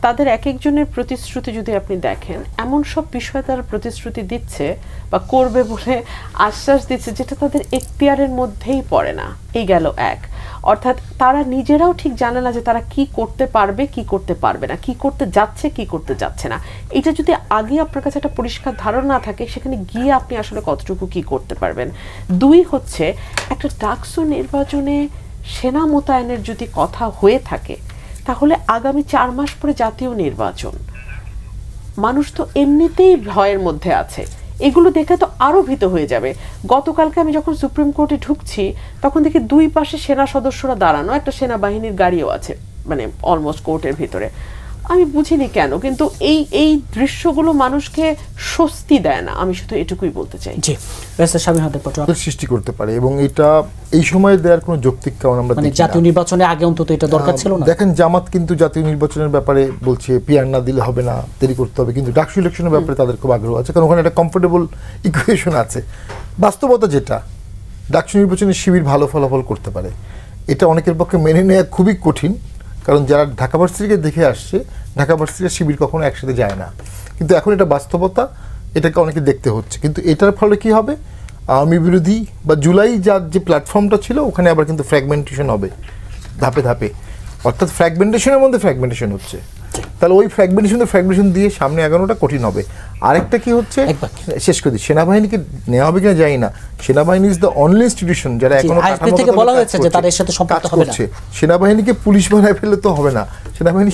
তাদের এক একজনের প্রতিশ্রুতি যদি আপনি দেখেন, এমন সব বিষয়ে তারা প্রতিশ্রুতি দিচ্ছে বা করবে বলে আশ্বাস দিচ্ছে যেটা তাদের এখতিয়ারের মধ্যেই পড়ে না। এই গেল এক, অর্থাৎ তারা নিজেরাও ঠিক জানে না যে তারা কি করতে পারবে, কি করতে পারবে না, কি করতে যাচ্ছে, কি করতে যাচ্ছে না। এটা যদি আগে আপনার কাছে একটা পরিষ্কার ধারণা না থাকে, সেখানে গিয়ে আপনি আসলে কতটুকু কি করতে পারবেন। 2 হচ্ছে, একটা ডাকসু নির্বাচনে সেনা মোতায়েনের যদি কথা হয়ে থাকে, তাহলে আগামী 4 মাস পরে জাতীয় নির্বাচন, মানুষ তো এমনিতেই ভয়ের মধ্যে আছে, এগুলো দেখে তো আরো ভীত হয়ে যাবে। গতকালকে আমি যখন সুপ্রিম কোর্টে ঢুকছি, তখন দেখি 2 পাশে সেনা সদস্যরা দাঁড়ানো, একটা সেনাবাহিনীর গাড়িও আছে, মানে অলমোস্ট কোর্টের ভিতরে। আমি বুঝিনি কেন, কিন্তু এই দৃশ্যগুলো মানুষকে স্বস্তি দেয় না। আমি শুধু এটুকুই বলতে চাই।
জি, ব্যারিস্টার শামীম আহমেদ পটোয়ার
সৃষ্টি করতে পারে, এবং এটা এই সময় দেওয়ার কোনো যৌক্তিক কারণ আমরা
মানে জাতীয় নির্বাচনে আগে অন্তত এটা দরকার ছিল না।
দেখেন, জামাত কিন্তু জাতীয় নির্বাচনের ব্যাপারে বলছে পিআর না দিলে হবে না, দেরি করতে হবে, কিন্তু ডাকসু ইলেকশনের ব্যাপারে তাদের খুব আগ্রহ আছে, কারণ ওখানে একটা কমফোর্টেবল ইকুয়েশন আছে। বাস্তবতা যেটা, ডাকসু নির্বাচনে শিবির ভালো ফলাফল করতে পারে, এটা অনেকের পক্ষে মেনে নেওয়া খুবই কঠিন, কারণ যারা ঢাকা ভার্সিটিকে দেখে আসছে, ঢাকা ভার্সিটির শিবির কখনো একসাথে যায় না, কিন্তু এখন এটা বাস্তবতা, এটাকে অনেকে দেখতে হচ্ছে। কিন্তু এটার ফলে কি হবে, আওয়ামী বিরোধী বা জুলাই যার যে প্ল্যাটফর্মটা ছিল, ওখানে আবার কিন্তু ফ্র্যাগমেন্টেশন হবে ধাপে ধাপে, অর্থাৎ ফ্র্যাগমেন্টেশনের মধ্যে ফ্র্যাগমেন্টেশন হচ্ছে, তাহলে ওই ফ্র্যাগমেন্টেশন দিয়ে সামনে এগানোটা কঠিন হবে। আরেকটা কি হচ্ছে, শেষ করে দিই, সেনাবাহিনীকে নেওয়া হবে কিনা জানি না, সেনাবাহিনী ইজ দ্য অনলি ইনস্টিটিউশন যারা এখনো
বলা হয়েছে যে তাদের সাথে সম্পর্ক হবে না।
সেনাবাহিনীকে পুলিশ বানায় ফেললে তো হবে না, সেনাবাহিনী